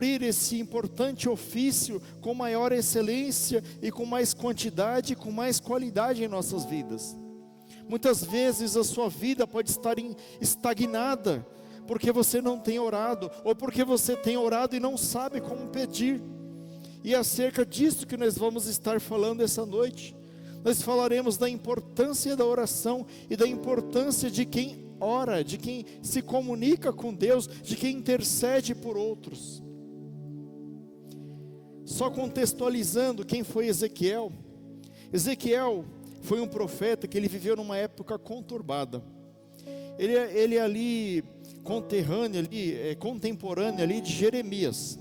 cumprir esse importante ofício com maior excelência e com mais quantidade e com mais qualidade em nossas vidas. Muitas vezes a sua vida pode estar estagnada, porque você não tem orado, ou porque você tem orado e não sabe como pedir. E é acerca disso que nós vamos estar falando essa noite. Nós falaremos da importância da oração e da importância de quem ora, de quem se comunica com Deus, de quem intercede por outros. Só contextualizando quem foi Ezequiel. Ezequiel foi um profeta que ele viveu numa época conturbada. Ele ali contemporâneo ali de Jeremias.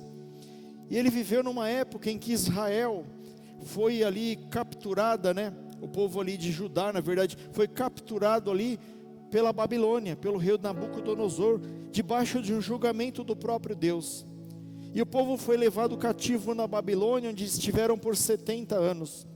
E ele viveu numa época em que Israel foi ali capturada, o povo ali de Judá, na verdade, foi capturado ali pela Babilônia, pelo rei Nabucodonosor, debaixo de um julgamento do próprio Deus. E o povo foi levado cativo na Babilônia, onde estiveram por 70 anos.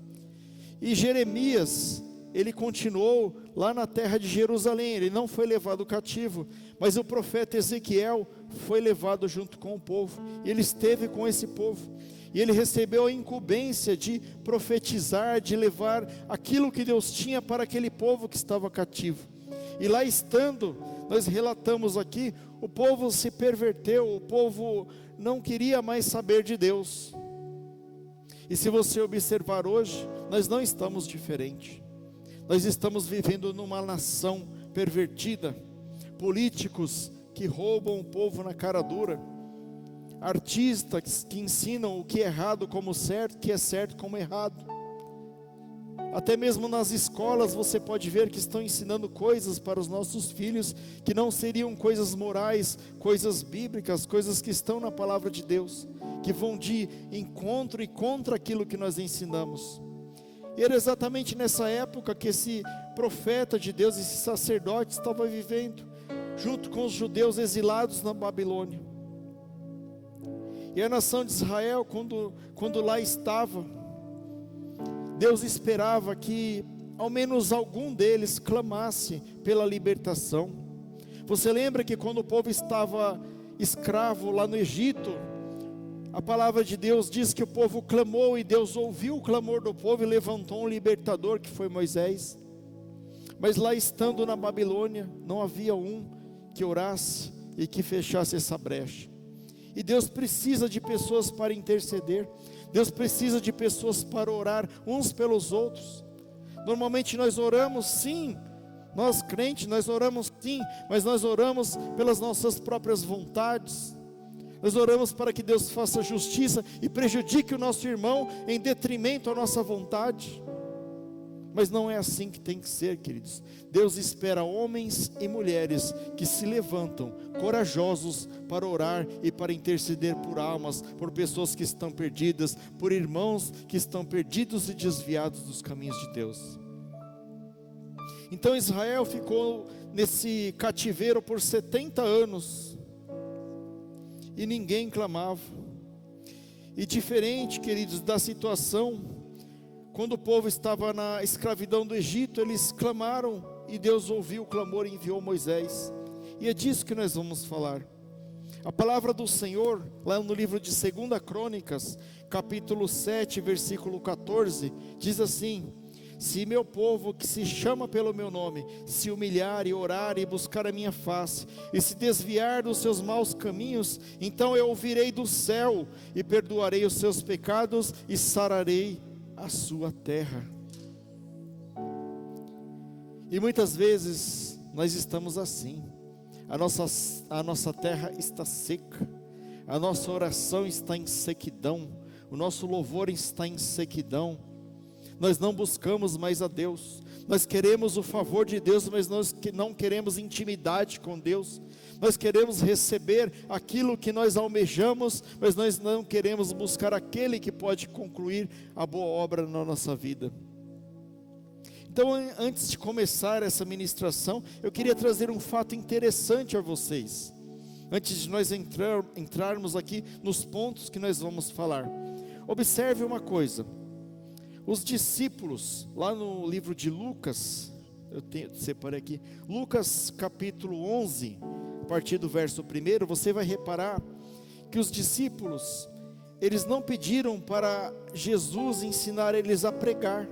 E Jeremias, ele continuou lá na terra de Jerusalém, ele não foi levado cativo, mas o profeta Ezequiel foi levado junto com o povo, e ele esteve com esse povo, e ele recebeu a incumbência de profetizar, de levar aquilo que Deus tinha para aquele povo que estava cativo. E lá estando, nós relatamos aqui, o povo se perverteu, o povo não queria mais saber de Deus. E se você observar hoje, nós não estamos diferentes. Nós estamos vivendo numa nação pervertida, políticos que roubam o povo na cara dura, artistas que ensinam o que é errado como certo, o que é certo como errado. Até mesmo nas escolas você pode ver que estão ensinando coisas para os nossos filhos que não seriam coisas morais, coisas bíblicas, coisas que estão na palavra de Deus, que vão de encontro e contra aquilo que nós ensinamos. E era exatamente nessa época que esse profeta de Deus, esse sacerdote estava vivendo, junto com os judeus exilados na Babilônia. E a nação de Israel, quando lá estava, Deus esperava que ao menos algum deles clamasse pela libertação. Você lembra que quando o povo estava escravo lá no Egito, a palavra de Deus diz que o povo clamou e Deus ouviu o clamor do povo e levantou um libertador, que foi Moisés. Mas lá estando na Babilônia, não havia um que orasse e que fechasse essa brecha. E Deus precisa de pessoas para interceder. Deus precisa de pessoas para orar uns pelos outros. Normalmente nós oramos sim, nós crentes, nós oramos sim, mas nós oramos pelas nossas próprias vontades. Nós oramos para que Deus faça justiça e prejudique o nosso irmão em detrimento à nossa vontade. Mas não é assim que tem que ser, queridos. Deus espera homens e mulheres que se levantam corajosos para orar e para interceder por almas, por pessoas que estão perdidas, por irmãos que estão perdidos e desviados dos caminhos de Deus. Então Israel ficou nesse cativeiro por 70 anos e ninguém clamava. E diferente, queridos, da situação, quando o povo estava na escravidão do Egito, eles clamaram e Deus ouviu o clamor e enviou Moisés. E é disso que nós vamos falar. A palavra do Senhor, lá no livro de 2 Crônicas, capítulo 7, versículo 14, diz assim: se meu povo que se chama pelo meu nome, se humilhar e orar e buscar a minha face, e se desviar dos seus maus caminhos, então eu ouvirei do céu, e perdoarei os seus pecados, e sararei a sua terra. E muitas vezes nós estamos assim, a nossa terra está seca, a nossa oração está em sequidão, o nosso louvor está em sequidão. Nós não buscamos mais a Deus, nós queremos o favor de Deus, mas nós não queremos intimidade com Deus. Nós queremos receber aquilo que nós almejamos, mas nós não queremos buscar aquele que pode concluir a boa obra na nossa vida. Então, antes de começar essa ministração, eu queria trazer um fato interessante a vocês, antes de nós entrarmos aqui nos pontos que nós vamos falar. Observe uma coisa: os discípulos, lá no livro de Lucas, separei aqui, Lucas capítulo 11, a partir do verso 1, você vai reparar que os discípulos, eles não pediram para Jesus ensinar eles a pregar.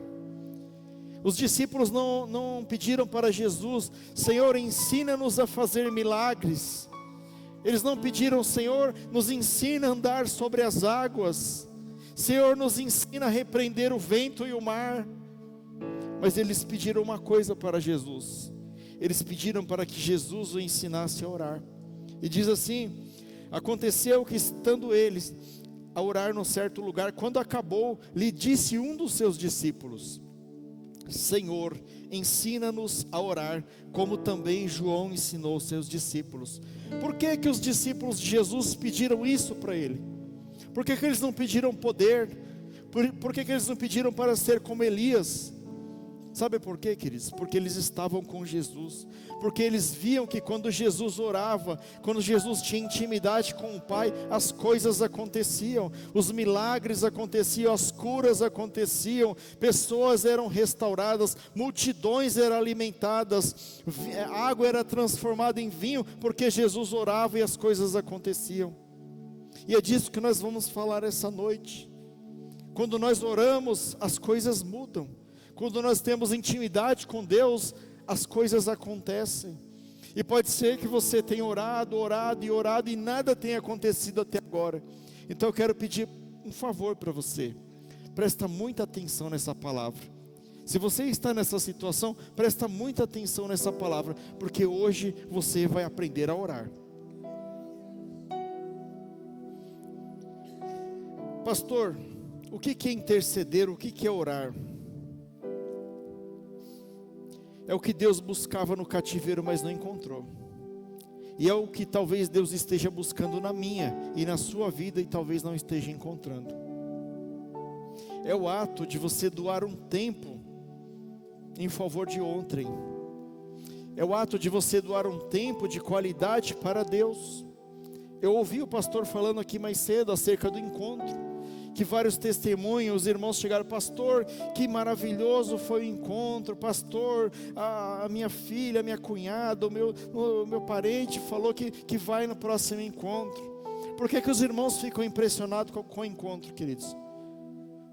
Os discípulos não pediram para Jesus: Senhor, ensina-nos a fazer milagres. Eles não pediram: Senhor, nos ensina a andar sobre as águas. Senhor, nos ensina a repreender o vento e o mar. Mas eles pediram uma coisa para Jesus. Eles pediram para que Jesus o ensinasse a orar. E diz assim: aconteceu que, estando eles a orar num certo lugar, quando acabou, lhe disse um dos seus discípulos: Senhor, ensina-nos a orar, como também João ensinou seus discípulos. Por que os discípulos de Jesus pediram isso para ele? Por que eles não pediram poder? Por que eles não pediram para ser como Elias? Sabe por quê, queridos? Porque eles estavam com Jesus. Porque eles viam que quando Jesus orava, quando Jesus tinha intimidade com o Pai, as coisas aconteciam, os milagres aconteciam, as curas aconteciam, pessoas eram restauradas, multidões eram alimentadas, a água era transformada em vinho, porque Jesus orava e as coisas aconteciam. E é disso que nós vamos falar essa noite. Quando nós oramos, as coisas mudam. Quando nós temos intimidade com Deus, as coisas acontecem. E pode ser que você tenha orado e nada tenha acontecido até agora. Então eu quero pedir um favor para você. Presta muita atenção nessa palavra. Se você está nessa situação, presta muita atenção nessa palavra, porque hoje você vai aprender a orar. Pastor, o que é interceder? O que é orar? É o que Deus buscava no cativeiro, mas não encontrou. E é o que talvez Deus esteja buscando na minha e na sua vida, e talvez não esteja encontrando. É o ato de você doar um tempo em favor de ontem. É o ato de você doar um tempo de qualidade para Deus. Eu ouvi o pastor falando aqui mais cedo acerca do encontro, que vários testemunhos, os irmãos chegaram: pastor, que maravilhoso foi o encontro, pastor, a minha filha, a minha cunhada, o meu parente falou que vai no próximo encontro. Por que os irmãos ficam impressionados com o encontro, queridos?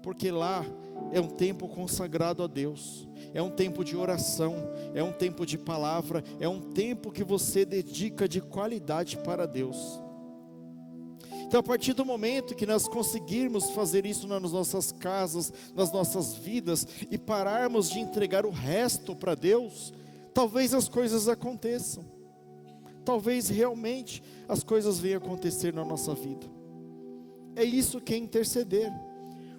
Porque lá é um tempo consagrado a Deus, é um tempo de oração, é um tempo de palavra, é um tempo que você dedica de qualidade para Deus. Então, a partir do momento que nós conseguirmos fazer isso nas nossas casas, nas nossas vidas, e pararmos de entregar o resto para Deus, talvez as coisas aconteçam. Talvez realmente as coisas venham acontecer na nossa vida. É isso que é interceder.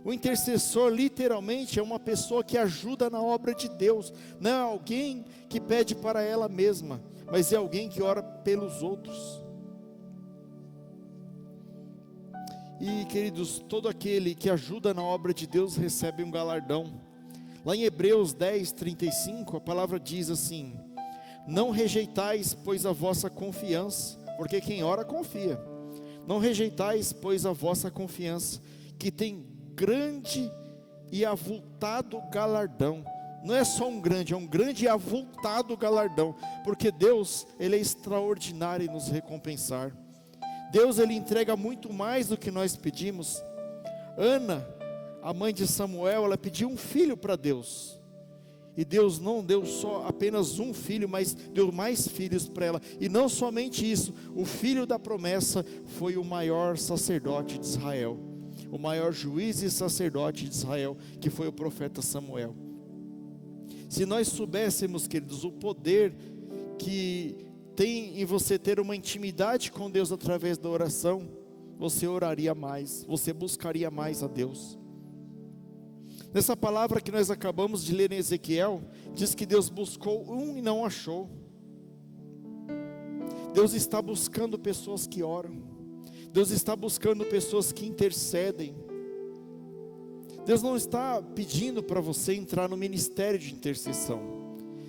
O intercessor literalmente é uma pessoa que ajuda na obra de Deus. Não é alguém que pede para ela mesma, mas é alguém que ora pelos outros. E, queridos, todo aquele que ajuda na obra de Deus recebe um galardão. Lá em Hebreus 10:35, a palavra diz assim: não rejeitais, pois, a vossa confiança, porque quem ora confia. Não rejeitais, pois, a vossa confiança, que tem grande e avultado galardão. Não é só um grande, é um grande e avultado galardão, porque Deus, Ele é extraordinário em nos recompensar. Deus, Ele entrega muito mais do que nós pedimos. Ana, a mãe de Samuel, ela pediu um filho para Deus. E Deus não deu só apenas um filho, mas deu mais filhos para ela. E não somente isso, o filho da promessa foi o maior sacerdote de Israel, o maior juiz e sacerdote de Israel, que foi o profeta Samuel. Se nós soubéssemos, queridos, o poder que tem em você ter uma intimidade com Deus através da oração, você oraria mais, você buscaria mais a Deus. Nessa palavra que nós acabamos de ler em Ezequiel, diz que Deus buscou um e não achou. Deus está buscando pessoas que oram. Deus está buscando pessoas que intercedem. Deus não está pedindo para você entrar no ministério de intercessão.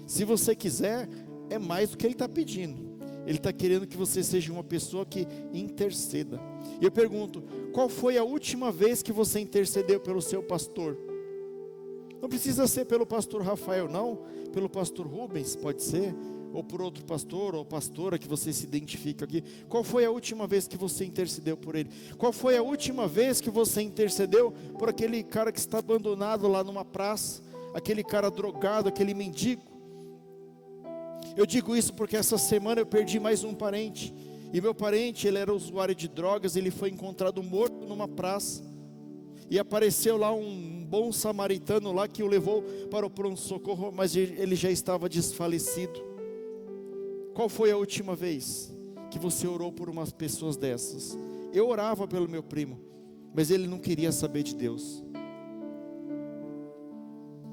Se você quiser, é mais do que Ele está pedindo. Ele está querendo que você seja uma pessoa que interceda. E eu pergunto, qual foi a última vez que você intercedeu pelo seu pastor? Não precisa ser pelo pastor Rafael, não. Pelo pastor Rubens, pode ser. ou por outro pastor ou pastora que você se identifica aqui, qual foi a última vez que você intercedeu por ele? Qual foi a última vez que você intercedeu por aquele cara que está abandonado lá numa praça, aquele cara drogado, aquele mendigo? Eu digo isso porque essa semana eu perdi mais um parente, e meu parente, ele era usuário de drogas, ele foi encontrado morto numa praça, e apareceu lá um bom samaritano lá que o levou para o pronto-socorro, mas ele já estava desfalecido. Qual foi a última vez que você orou por umas pessoas dessas? Eu orava pelo meu primo, mas ele não queria saber de Deus.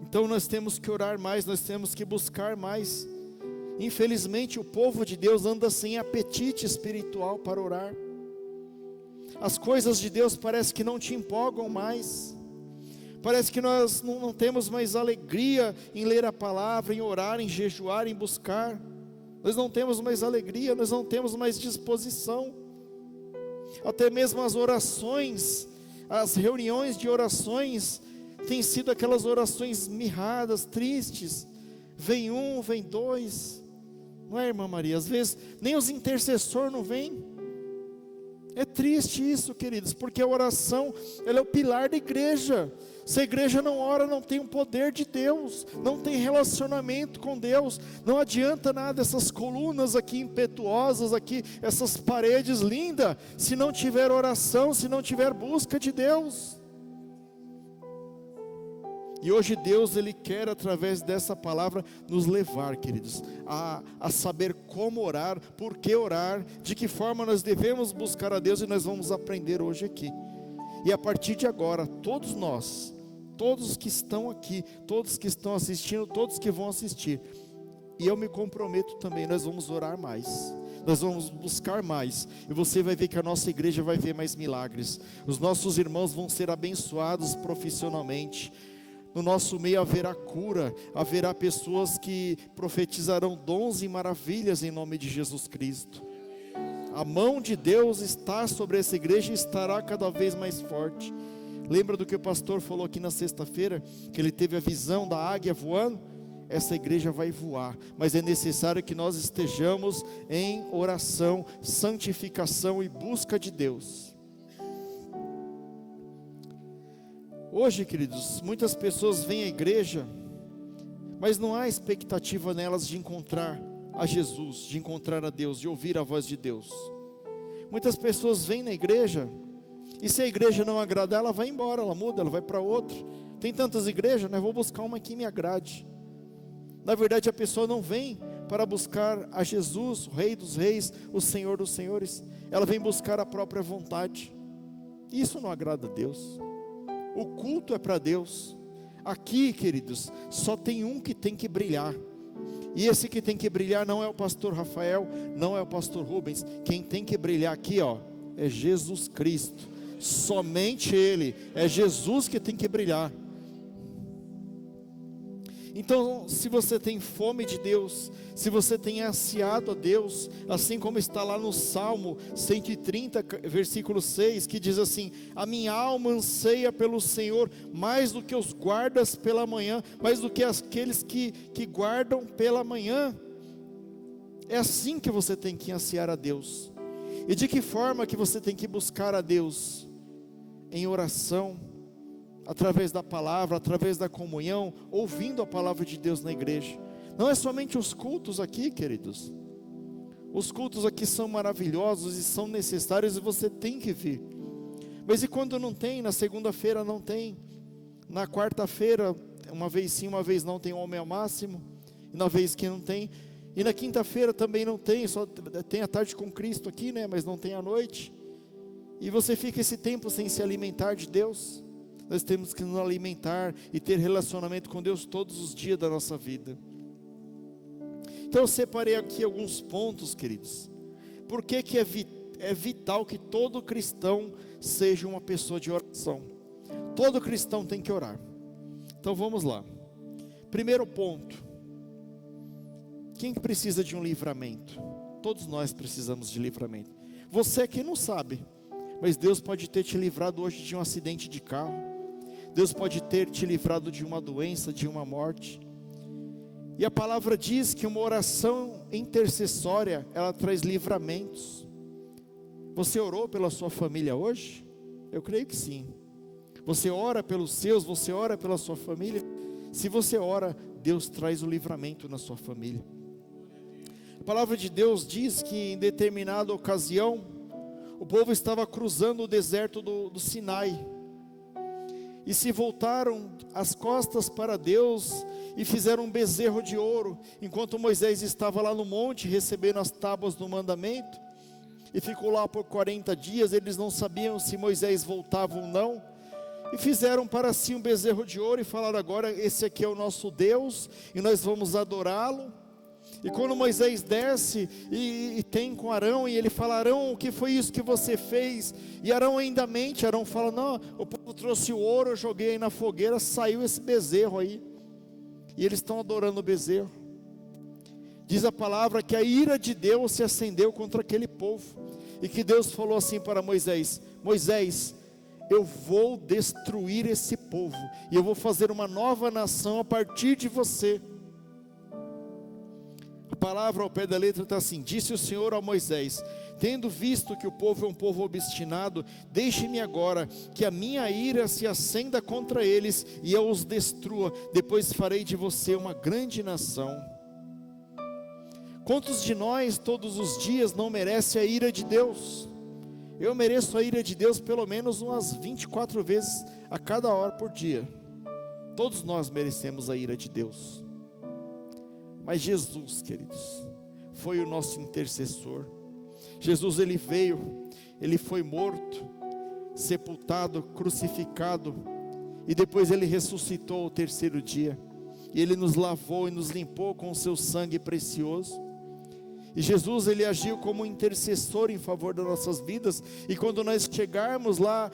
Então nós temos que orar mais, nós temos que buscar mais. Infelizmente o povo de Deus anda sem apetite espiritual para orar. As coisas de Deus parece que não te empolgam mais. Parece que nós não temos mais alegria em ler a palavra, em orar, em jejuar, em buscar. Nós não temos mais alegria, nós não temos mais disposição. Até mesmo as orações, as reuniões de orações, têm sido aquelas orações mirradas, tristes. Vem um, vem dois. Não é, irmã Maria? Às vezes nem os intercessores não vêm. É triste isso, queridos, porque a oração, ela é o pilar da igreja. Se a igreja não ora, não tem o poder de Deus, não tem relacionamento com Deus. Não adianta nada essas colunas aqui impetuosas, aqui, essas paredes lindas, se não tiver oração, se não tiver busca de Deus. E hoje Deus, Ele quer através dessa palavra nos levar, queridos, a saber como orar, por que orar, de que forma nós devemos buscar a Deus, e nós vamos aprender hoje aqui. E a partir de agora, todos nós, todos que estão aqui, todos que estão assistindo, todos que vão assistir, e eu me comprometo também, nós vamos orar mais, nós vamos buscar mais, e você vai ver que a nossa igreja vai ver mais milagres, os nossos irmãos vão ser abençoados profissionalmente. No nosso meio haverá cura, haverá pessoas que profetizarão dons e maravilhas em nome de Jesus Cristo. A mão de Deus está sobre essa igreja e estará cada vez mais forte. Lembra do que o pastor falou aqui na sexta-feira, que ele teve a visão da águia voando? Essa igreja vai voar, mas é necessário que nós estejamos em oração, santificação e busca de Deus. Hoje, queridos, muitas pessoas vêm à igreja, mas não há expectativa nelas de encontrar a Jesus, de encontrar a Deus, de ouvir a voz de Deus. Muitas pessoas vêm na igreja, e se a igreja não agradar, ela vai embora, ela muda, ela vai para outra. Tem tantas igrejas, né? Vou buscar uma que me agrade. Na verdade, a pessoa não vem para buscar a Jesus, o Rei dos Reis, o Senhor dos Senhores. Ela vem buscar a própria vontade. Isso não agrada a Deus. O culto é para Deus. Aqui, queridos, só tem um que tem que brilhar. E esse que tem que brilhar não é o pastor Rafael, não é o pastor Rubens. Quem tem que brilhar aqui, é Jesus Cristo. Somente Ele. É Jesus que tem que brilhar. Então, se você tem fome de Deus, se você tem ansiado a Deus, assim como está lá no Salmo 130, versículo 6, que diz assim: a minha alma anseia pelo Senhor, mais do que os guardas pela manhã, mais do que aqueles que guardam pela manhã. É assim que você tem que ansiar a Deus. E de que forma que você tem que buscar a Deus? Em oração, através da palavra, através da comunhão, ouvindo a palavra de Deus na igreja. Não é somente os cultos aqui, queridos. Os cultos aqui são maravilhosos e são necessários, e você tem que vir. Mas e quando não tem? Na segunda-feira não tem. Na quarta-feira, uma vez sim, uma vez não, tem um homem ao máximo. E na vez que não tem. E na quinta-feira também não tem, só tem a tarde com Cristo aqui, né? Mas não tem a noite. E você fica esse tempo sem se alimentar de Deus. Nós temos que nos alimentar e ter relacionamento com Deus todos os dias da nossa vida. Então eu separei aqui alguns pontos, queridos. Por que é vital que todo cristão seja uma pessoa de oração? Todo cristão tem que orar. Então vamos lá. Primeiro ponto. Quem precisa de um livramento? Todos nós precisamos de livramento. Você aqui não sabe, mas Deus pode ter te livrado hoje de um acidente de carro. Deus pode ter te livrado de uma doença, de uma morte. E a palavra diz que uma oração intercessória, ela traz livramentos. Você orou pela sua família hoje? Eu creio que sim. Você ora pelos seus, você ora pela sua família? Se você ora, Deus traz o livramento na sua família. A palavra de Deus diz que em determinada ocasião, o povo estava cruzando o deserto do Sinai, e se voltaram as costas para Deus, e fizeram um bezerro de ouro, enquanto Moisés estava lá no monte, recebendo as tábuas do mandamento, e ficou lá por 40 dias, eles não sabiam se Moisés voltava ou não, e fizeram para si um bezerro de ouro, e falaram: agora esse aqui é o nosso Deus, e nós vamos adorá-lo. E quando Moisés desce e tem com Arão, e ele fala: Arão, o que foi isso que você fez? E Arão ainda mente. Arão fala: não, o povo trouxe o ouro, eu joguei aí na fogueira, saiu esse bezerro aí. E eles estão adorando o bezerro. Diz a palavra que a ira de Deus se acendeu contra aquele povo, e que Deus falou assim para Moisés: Moisés, eu vou destruir esse povo, e eu vou fazer uma nova nação a partir de você. A palavra ao pé da letra está assim: disse o Senhor a Moisés: tendo visto que o povo é um povo obstinado, deixe-me agora que a minha ira se acenda contra eles, e eu os destrua, depois farei de você uma grande nação. Quantos de nós todos os dias não merece a ira de Deus? Eu mereço a ira de Deus pelo menos umas 24 vezes a cada hora por dia. Todos nós merecemos a ira de Deus. Mas Jesus, queridos, foi o nosso intercessor. Jesus, ele veio, ele foi morto, sepultado, crucificado, e depois ele ressuscitou ao terceiro dia, e ele nos lavou e nos limpou com o seu sangue precioso. E Jesus, ele agiu como intercessor em favor das nossas vidas. E quando nós chegarmos lá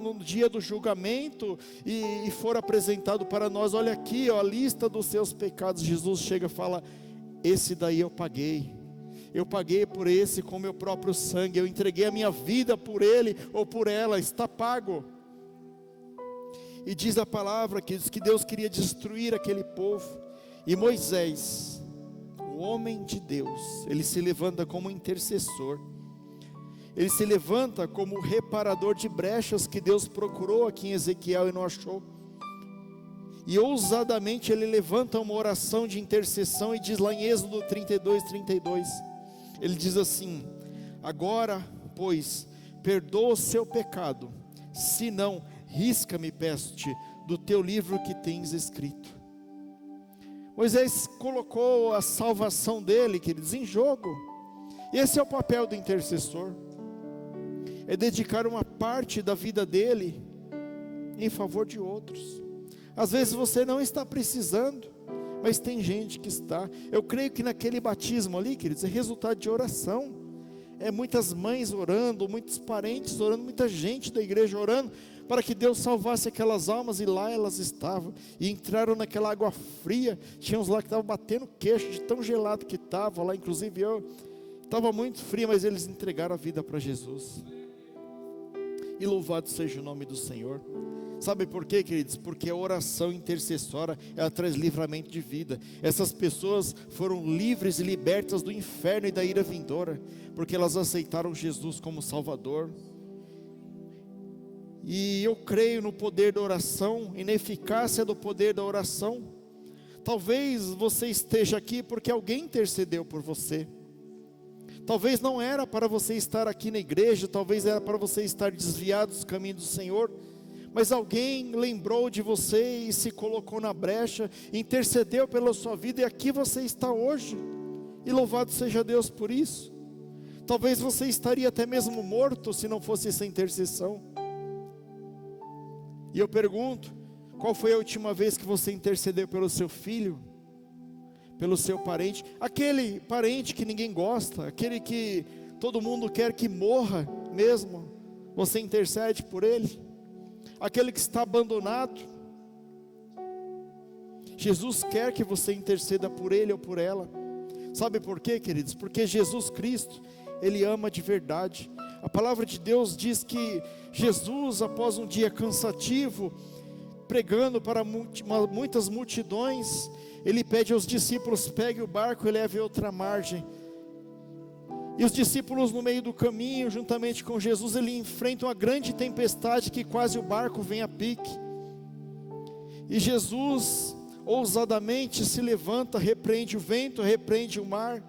no dia do julgamento, e for apresentado para nós: olha aqui, ó, a lista dos seus pecados. Jesus chega e fala: esse daí eu paguei por esse com meu próprio sangue, eu entreguei a minha vida por ele ou por ela, está pago. E diz a palavra que Deus queria destruir aquele povo, e Moisés, o homem de Deus, ele se levanta como intercessor, ele se levanta como reparador de brechas que Deus procurou aqui em Ezequiel e não achou, e ousadamente ele levanta uma oração de intercessão, e diz lá em Êxodo 32, ele diz assim: agora, pois, perdoa o seu pecado, se não, risca-me, peço-te, do teu livro que tens escrito. Moisés colocou a salvação dele, queridos, em jogo. E esse é o papel do intercessor, é dedicar uma parte da vida dele em favor de outros. Às vezes você não está precisando, mas tem gente que está. Eu creio que naquele batismo ali, queridos, é resultado de oração. É muitas mães orando, muitos parentes orando, muita gente da igreja orando, para que Deus salvasse aquelas almas, e lá elas estavam, e entraram naquela água fria. Tinha uns lá que estavam batendo queixo de tão gelado que estava lá, inclusive eu, estava muito frio, mas eles entregaram a vida para Jesus. E louvado seja o nome do Senhor. Sabe por quê, queridos? Porque a oração intercessória, ela traz livramento de vida. Essas pessoas foram livres e libertas do inferno e da ira vindoura, porque elas aceitaram Jesus como Salvador. E eu creio no poder da oração e na eficácia do poder da oração. Talvez você esteja aqui porque alguém intercedeu por você. Talvez não era para você estar aqui na igreja, talvez era para você estar desviado dos caminhos do Senhor, mas alguém lembrou de você e se colocou na brecha, intercedeu pela sua vida, e aqui você está hoje, e louvado seja Deus por isso. Talvez você estaria até mesmo morto se não fosse essa intercessão. E eu pergunto: qual foi a última vez que você intercedeu pelo seu filho, pelo seu parente, aquele parente que ninguém gosta, aquele que todo mundo quer que morra mesmo, você intercede por ele? Aquele que está abandonado, Jesus quer que você interceda por ele ou por ela. Sabe por quê, queridos? Porque Jesus Cristo, ele ama de verdade. A palavra de Deus diz que Jesus, após um dia cansativo, pregando para muitas multidões, ele pede aos discípulos: pegue o barco e leve a outra margem. E os discípulos, no meio do caminho, juntamente com Jesus, ele enfrentam uma grande tempestade que quase o barco vem a pique. E Jesus ousadamente se levanta, repreende o vento, repreende o mar,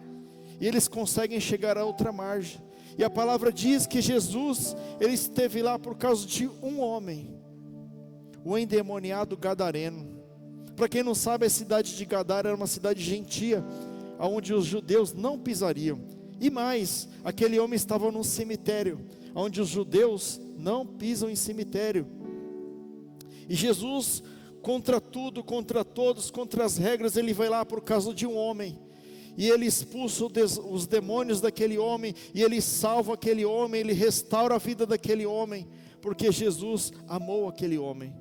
e eles conseguem chegar à outra margem. E a palavra diz que Jesus, ele esteve lá por causa de um homem, o endemoniado gadareno. Para quem não sabe, a cidade de Gadara era uma cidade gentia, onde os judeus não pisariam. E mais, aquele homem estava num cemitério, onde os judeus não pisam em cemitério. E Jesus, contra tudo, contra todos, contra as regras, ele vai lá por causa de um homem. E ele expulsa os demônios daquele homem, e ele salva aquele homem, ele restaura a vida daquele homem, porque Jesus amou aquele homem.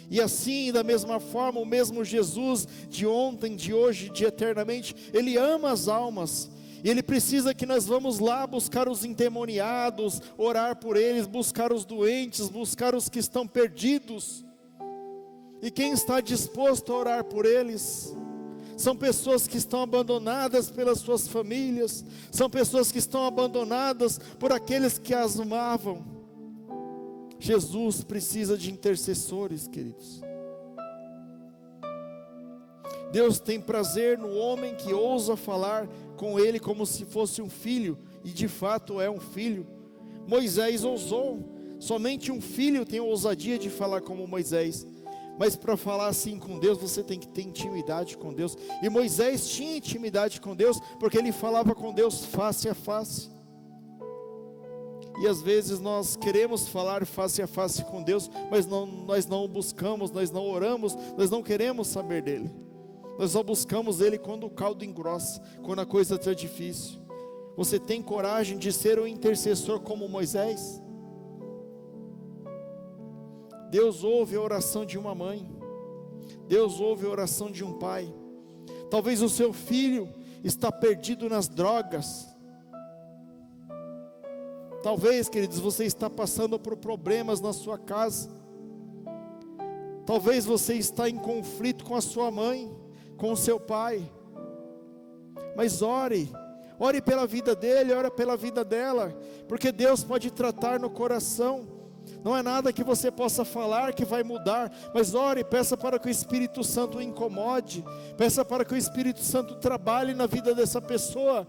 E assim, da mesma forma, o mesmo Jesus de ontem, de hoje, de eternamente, ele ama as almas. E ele precisa que nós vamos lá buscar os endemoniados, orar por eles, buscar os doentes, buscar os que estão perdidos. E quem está disposto a orar por eles? São pessoas que estão abandonadas pelas suas famílias, são pessoas que estão abandonadas por aqueles que as amavam. Jesus precisa de intercessores, queridos. Deus tem prazer no homem que ousa falar com ele como se fosse um filho, e de fato é um filho. Moisés ousou, somente um filho tem a ousadia de falar como Moisés. Mas para falar assim com Deus, você tem que ter intimidade com Deus. E Moisés tinha intimidade com Deus, porque ele falava com Deus face a face. E às vezes nós queremos falar face a face com Deus, mas nós não o buscamos, nós não oramos, nós não queremos saber dele. Nós só buscamos ele quando o caldo engrossa, quando a coisa está difícil. Você tem coragem de ser um intercessor como Moisés? Deus ouve a oração de uma mãe, Deus ouve a oração de um pai. Talvez o seu filho está perdido nas drogas. Talvez, queridos, você está passando por problemas na sua casa. Talvez você está em conflito com a sua mãe, com o seu pai. Mas ore pela vida dele, ore pela vida dela, porque Deus pode tratar no coração. Não é nada que você possa falar que vai mudar, mas ore, peça para que o Espírito Santo o incomode, peça para que o Espírito Santo trabalhe na vida dessa pessoa,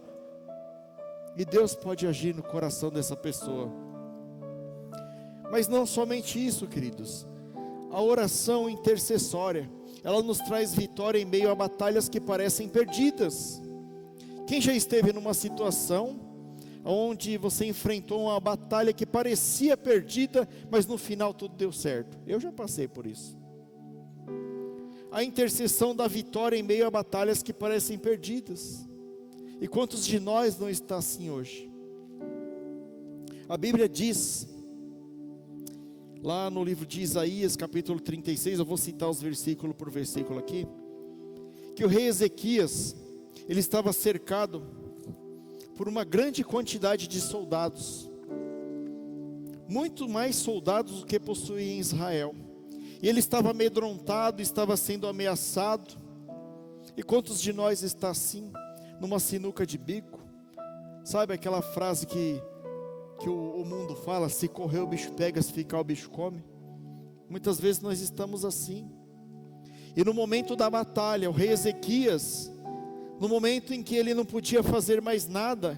e Deus pode agir no coração dessa pessoa. Mas não somente isso, queridos, a oração intercessória, ela nos traz vitória em meio a batalhas que parecem perdidas. Quem já esteve numa situação onde você enfrentou uma batalha que parecia perdida, mas no final tudo deu certo? Eu já passei por isso. A intercessão da vitória em meio a batalhas que parecem perdidas. E quantos de nós não está assim hoje? A Bíblia diz, lá no livro de Isaías, capítulo 36, eu vou citar os versículo por versículo aqui, que o rei Ezequias, ele estava cercado por uma grande quantidade de soldados, muito mais soldados do que possuía em Israel, e ele estava amedrontado, estava sendo ameaçado. E quantos de nós está assim, numa sinuca de bico? Sabe aquela frase que o mundo fala: se correr o bicho pega, se ficar o bicho come? Muitas vezes nós estamos assim. E no momento da batalha, o rei Ezequias, no momento em que ele não podia fazer mais nada,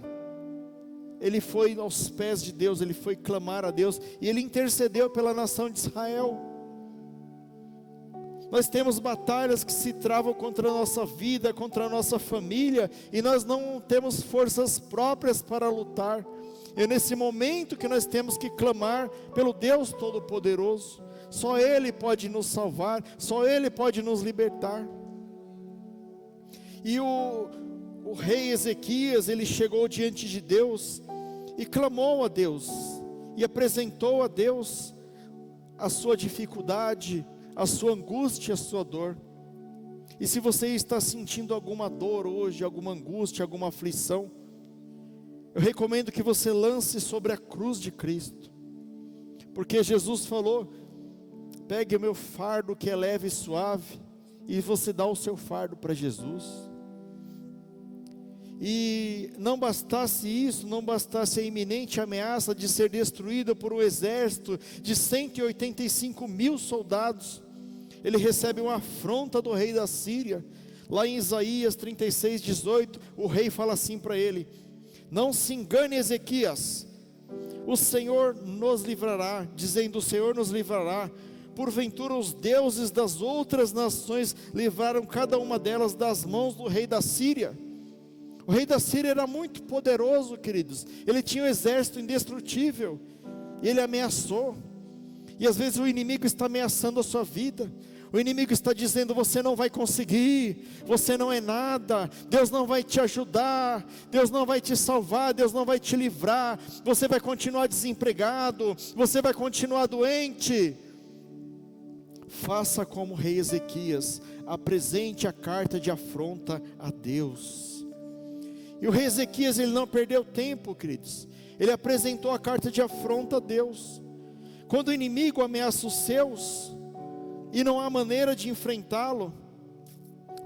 ele foi aos pés de Deus, ele foi clamar a Deus, e ele intercedeu pela nação de Israel. Nós temos batalhas que se travam contra a nossa vida, contra a nossa família, e nós não temos forças próprias para lutar. É nesse momento que nós temos que clamar pelo Deus Todo-Poderoso. Só Ele pode nos salvar, só Ele pode nos libertar. E o rei Ezequias, ele chegou diante de Deus e clamou a Deus, e apresentou a Deus a sua dificuldade, a sua angústia, a sua dor. E se você está sentindo alguma dor hoje, alguma angústia, alguma aflição, eu recomendo que você lance sobre a cruz de Cristo, porque Jesus falou pegue o meu fardo que é leve e suave, e você dá o seu fardo para Jesus. E não bastasse isso, não bastasse a iminente ameaça de ser destruída por um exército de 185.000 soldados, ele recebe uma afronta do rei da Síria. Lá em Isaías 36:18, o rei fala assim para ele: não se engane, Ezequias, o Senhor nos livrará, dizendo: o Senhor nos livrará. Porventura os deuses das outras nações livraram cada uma delas das mãos do rei da Síria. O rei da Síria era muito poderoso, queridos. Ele tinha um exército indestrutível, e ele ameaçou. E às vezes o inimigo está ameaçando a sua vida. O inimigo está dizendo: você não vai conseguir, você não é nada, Deus não vai te ajudar, Deus não vai te salvar, Deus não vai te livrar, você vai continuar desempregado, você vai continuar doente. Faça como o rei Ezequias, apresente a carta de afronta a Deus. E o rei Ezequias, ele não perdeu tempo, queridos. Ele apresentou a carta de afronta a Deus. Quando o inimigo ameaça os seus, e não há maneira de enfrentá-lo,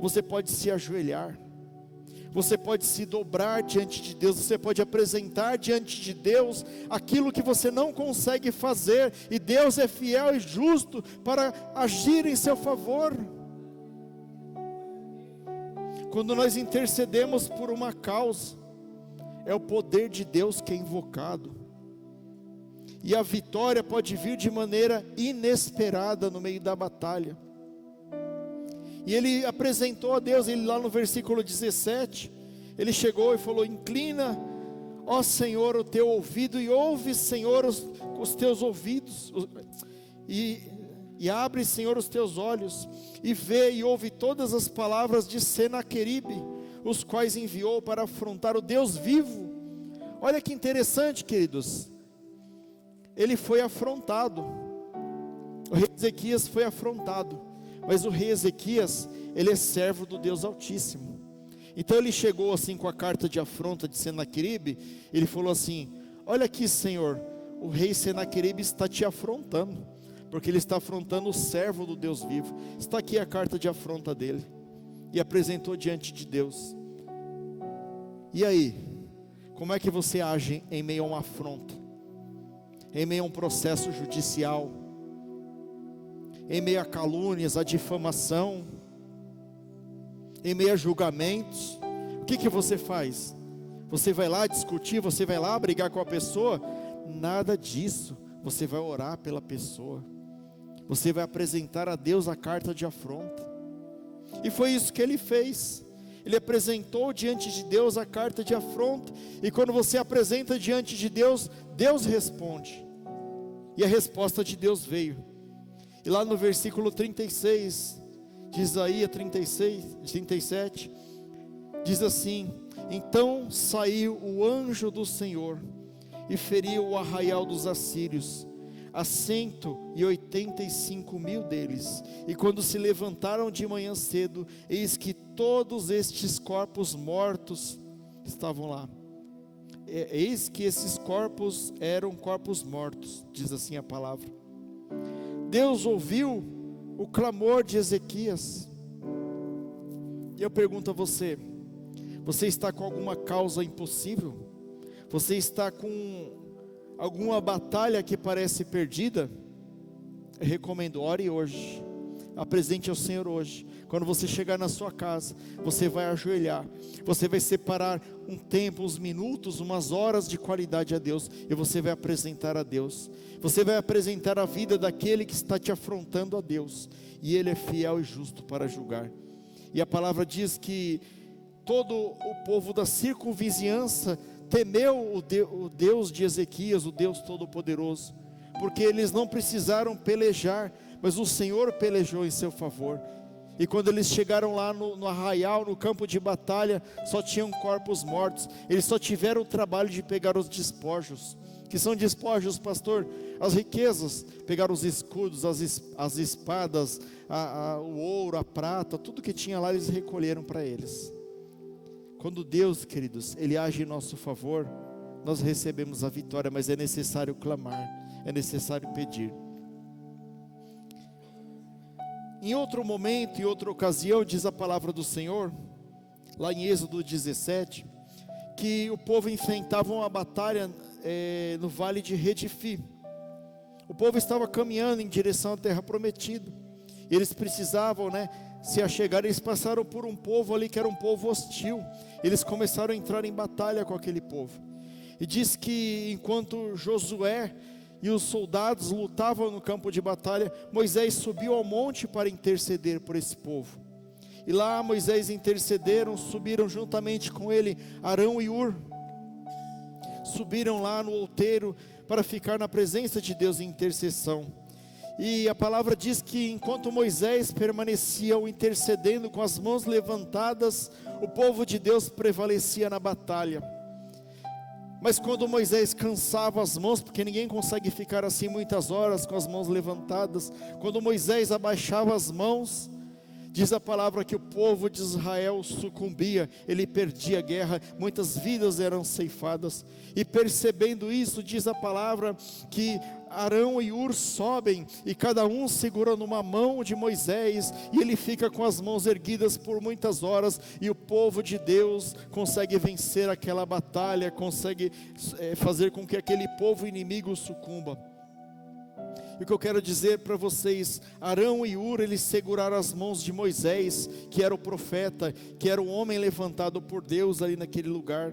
você pode se ajoelhar, você pode se dobrar diante de Deus, você pode apresentar diante de Deus aquilo que você não consegue fazer, e Deus é fiel e justo para agir em seu favor. Quando nós intercedemos por uma causa, é o poder de Deus que é invocado, e a vitória pode vir de maneira inesperada no meio da batalha. E ele apresentou a Deus, ele lá no versículo 17, ele chegou e falou: inclina, ó Senhor, o teu ouvido, e ouve, Senhor, os teus ouvidos, e abre, Senhor, os teus olhos, e vê e ouve todas as palavras de Senaqueribe, os quais enviou para afrontar o Deus vivo. Olha que interessante, queridos. Ele foi afrontado, o rei Ezequias foi afrontado, mas o rei Ezequias, ele é servo do Deus Altíssimo. Então ele chegou assim com a carta de afronta de Senaqueribe, ele falou assim: olha aqui, Senhor, o rei Senaqueribe está te afrontando, porque ele está afrontando o servo do Deus vivo. Está aqui a carta de afronta dele, e apresentou diante de Deus. E aí, como é que você age em meio a uma afronta? Em meio a um processo judicial, em meio a calúnias, a difamação, em meio a julgamentos, o que você faz? Você vai lá discutir, você vai lá brigar com a pessoa? Nada disso. Você vai orar pela pessoa, você vai apresentar a Deus a carta de afronta. E foi isso que ele fez. Ele apresentou diante de Deus a carta de afronta, e quando você apresenta diante de Deus, Deus responde, e a resposta de Deus veio. E lá no versículo 36, de Isaías 37, diz assim: então saiu o anjo do Senhor, e feriu o arraial dos assírios, a 185.000 deles. E quando se levantaram de manhã cedo, eis que todos estes corpos mortos estavam lá. Eis que esses corpos eram corpos mortos, diz assim a palavra. Deus ouviu o clamor de Ezequias. E eu pergunto a você: você está com alguma causa impossível? Você está com alguma batalha que parece perdida? Eu recomendo, ore hoje, apresente ao Senhor hoje. Quando você chegar na sua casa, você vai ajoelhar, você vai separar um tempo, uns minutos, umas horas de qualidade a Deus, e você vai apresentar a Deus. Você vai apresentar a vida daquele que está te afrontando a Deus, e Ele é fiel e justo para julgar. E a palavra diz que todo o povo da circunvizinhança temeu o Deus de Ezequias, o Deus Todo-Poderoso, porque eles não precisaram pelejar, mas o Senhor pelejou em seu favor. E quando eles chegaram lá no arraial, no campo de batalha, só tinham corpos mortos. Eles só tiveram o trabalho de pegar os despojos. Que são despojos, pastor? As riquezas. Pegaram os escudos, as espadas, o ouro, a prata, tudo que tinha lá eles recolheram para eles. Quando Deus, queridos, Ele age em nosso favor, nós recebemos a vitória, mas é necessário clamar, é necessário pedir. Em outro momento, em outra ocasião, diz a palavra do Senhor, lá em Êxodo 17, que o povo enfrentava uma batalha no vale de Redifi. O povo estava caminhando em direção à terra prometida. Eles precisavam, se achegar. Eles passaram por um povo ali que era um povo hostil. Eles começaram a entrar em batalha com aquele povo. E diz que enquanto Josué e os soldados lutavam no campo de batalha, Moisés subiu ao monte para interceder por esse povo. E lá Moisés intercederam, subiram juntamente com ele Arão e Hur. Subiram lá no outeiro para ficar na presença de Deus em intercessão. E a palavra diz que enquanto Moisés permanecia intercedendo com as mãos levantadas, o povo de Deus prevalecia na batalha. Mas quando Moisés cansava as mãos, porque ninguém consegue ficar assim muitas horas com as mãos levantadas, quando Moisés abaixava as mãos, diz a palavra que o povo de Israel sucumbia, ele perdia a guerra, muitas vidas eram ceifadas. E percebendo isso, diz a palavra que Arão e Hur sobem, e cada um segura numa mão de Moisés, e ele fica com as mãos erguidas por muitas horas, e o povo de Deus consegue vencer aquela batalha, consegue fazer com que aquele povo inimigo sucumba. E o que eu quero dizer para vocês, Arão e Hur, eles seguraram as mãos de Moisés, que era o profeta, que era o homem levantado por Deus ali naquele lugar.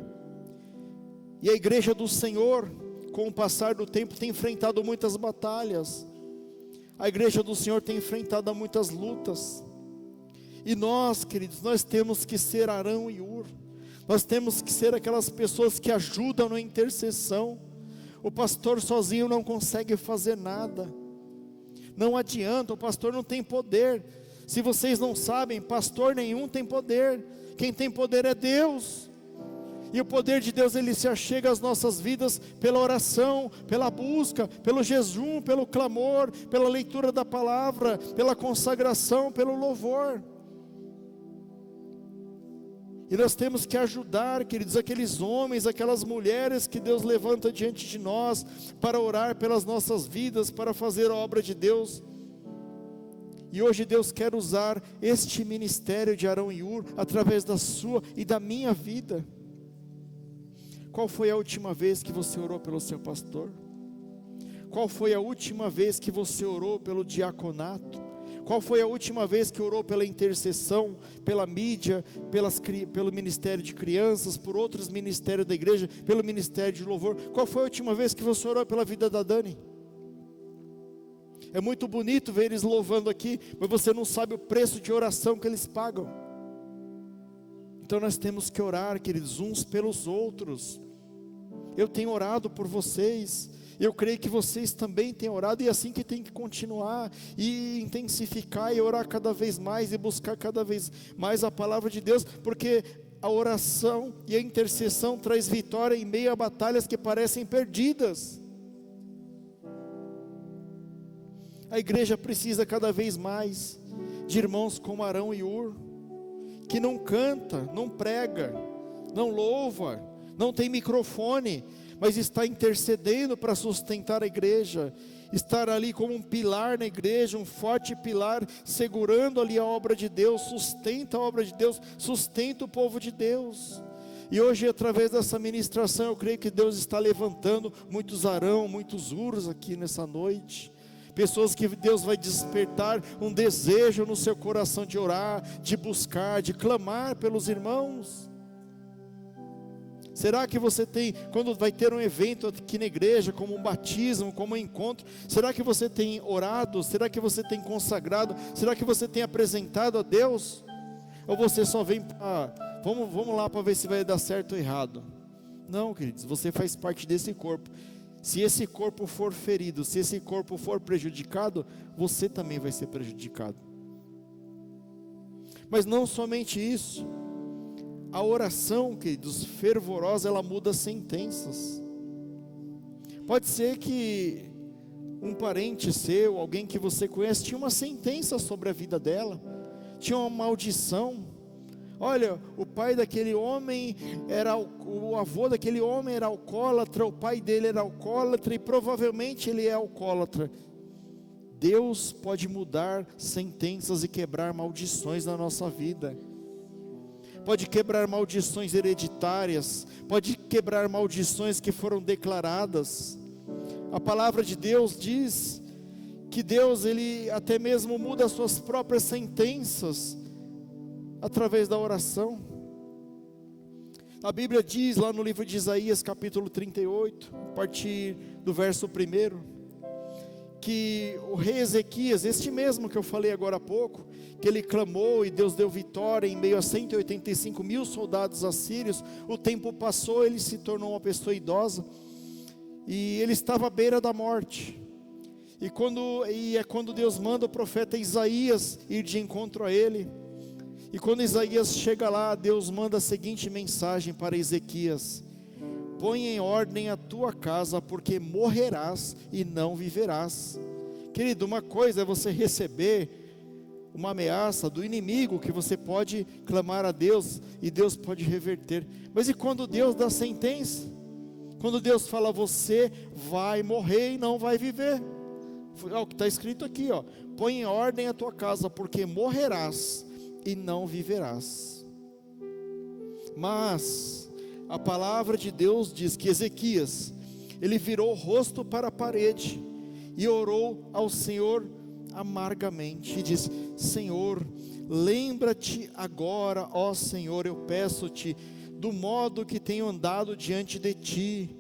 E a igreja do Senhor, com o passar do tempo, tem enfrentado muitas batalhas. A igreja do Senhor tem enfrentado muitas lutas. E nós, queridos, nós temos que ser Arão e Hur. Nós temos que ser aquelas pessoas que ajudam na intercessão. O pastor sozinho não consegue fazer nada. Não adianta, o pastor não tem poder. Se vocês não sabem, pastor nenhum tem poder. Quem tem poder é Deus. E o poder de Deus, ele se achega às nossas vidas pela oração, pela busca, pelo jejum, pelo clamor, pela leitura da palavra, pela consagração, pelo louvor. E nós temos que ajudar, queridos, aqueles homens, aquelas mulheres que Deus levanta diante de nós, para orar pelas nossas vidas, para fazer a obra de Deus. E hoje Deus quer usar este ministério de Arão e Hur, através da sua e da minha vida. Qual foi a última vez que você orou pelo seu pastor? Qual foi a última vez que você orou pelo diaconato? Qual foi a última vez que orou pela intercessão, pela mídia, pelo ministério de crianças, por outros ministérios da igreja, pelo ministério de louvor? Qual foi a última vez que você orou pela vida da Dani? É muito bonito ver eles louvando aqui, mas você não sabe o preço de oração que eles pagam. Então nós temos que orar, queridos, uns pelos outros. Eu tenho orado por vocês. Eu creio que vocês também têm orado, e é assim que tem que continuar, e intensificar, e orar cada vez mais, e buscar cada vez mais a palavra de Deus, porque a oração e a intercessão traz vitória em meio a batalhas que parecem perdidas. A igreja precisa cada vez mais de irmãos como Arão e Hur, que não canta, não prega, não louva, não tem microfone, mas está intercedendo para sustentar a igreja, estar ali como um pilar na igreja, um forte pilar, segurando ali a obra de Deus, sustenta a obra de Deus, sustenta o povo de Deus. E hoje, através dessa ministração, eu creio que Deus está levantando muitos Arão, muitos Huros aqui nessa noite. Pessoas que Deus vai despertar um desejo no seu coração de orar, de buscar, de clamar pelos irmãos. Será que você tem, quando vai ter um evento aqui na igreja, como um batismo, como um encontro, será que você tem orado? Será que você tem consagrado? Será que você tem apresentado a Deus? Ou você só vem para, vamos lá para ver se vai dar certo ou errado? Não, queridos, você faz parte desse corpo. Se esse corpo for ferido, se esse corpo for prejudicado, você também vai ser prejudicado. Mas não somente isso. A oração, queridos, fervorosa, ela muda sentenças. Pode ser que um parente seu, alguém que você conhece, tinha uma sentença sobre a vida dela, tinha uma maldição. Olha, o pai daquele homem o avô daquele homem era alcoólatra, o pai dele era alcoólatra, e provavelmente ele é alcoólatra. Deus pode mudar sentenças e quebrar maldições na nossa vida. Pode quebrar maldições hereditárias, pode quebrar maldições que foram declaradas. A palavra de Deus diz que Deus, Ele até mesmo muda as suas próprias sentenças através da oração. A Bíblia diz lá no livro de Isaías, capítulo 38, a partir do verso 1, que o rei Ezequias, este mesmo que eu falei agora há pouco, que ele clamou e Deus deu vitória em meio a 185 mil soldados assírios, o tempo passou, ele se tornou uma pessoa idosa, e ele estava à beira da morte, e é quando Deus manda o profeta Isaías ir de encontro a ele, e quando Isaías chega lá, Deus manda a seguinte mensagem para Ezequias: põe em ordem a tua casa, porque morrerás e não viverás. Querido, uma coisa é você receber uma ameaça do inimigo, que você pode clamar a Deus, e Deus pode reverter. Mas e quando Deus dá sentença? Quando Deus fala, você vai morrer e não vai viver. O que está escrito aqui, ó: põe em ordem a tua casa, porque morrerás e não viverás. Mas a palavra de Deus diz que Ezequias, ele virou o rosto para a parede e orou ao Senhor amargamente, e disse: Senhor, lembra-te agora, ó Senhor, eu peço-te, do modo que tenho andado diante de ti.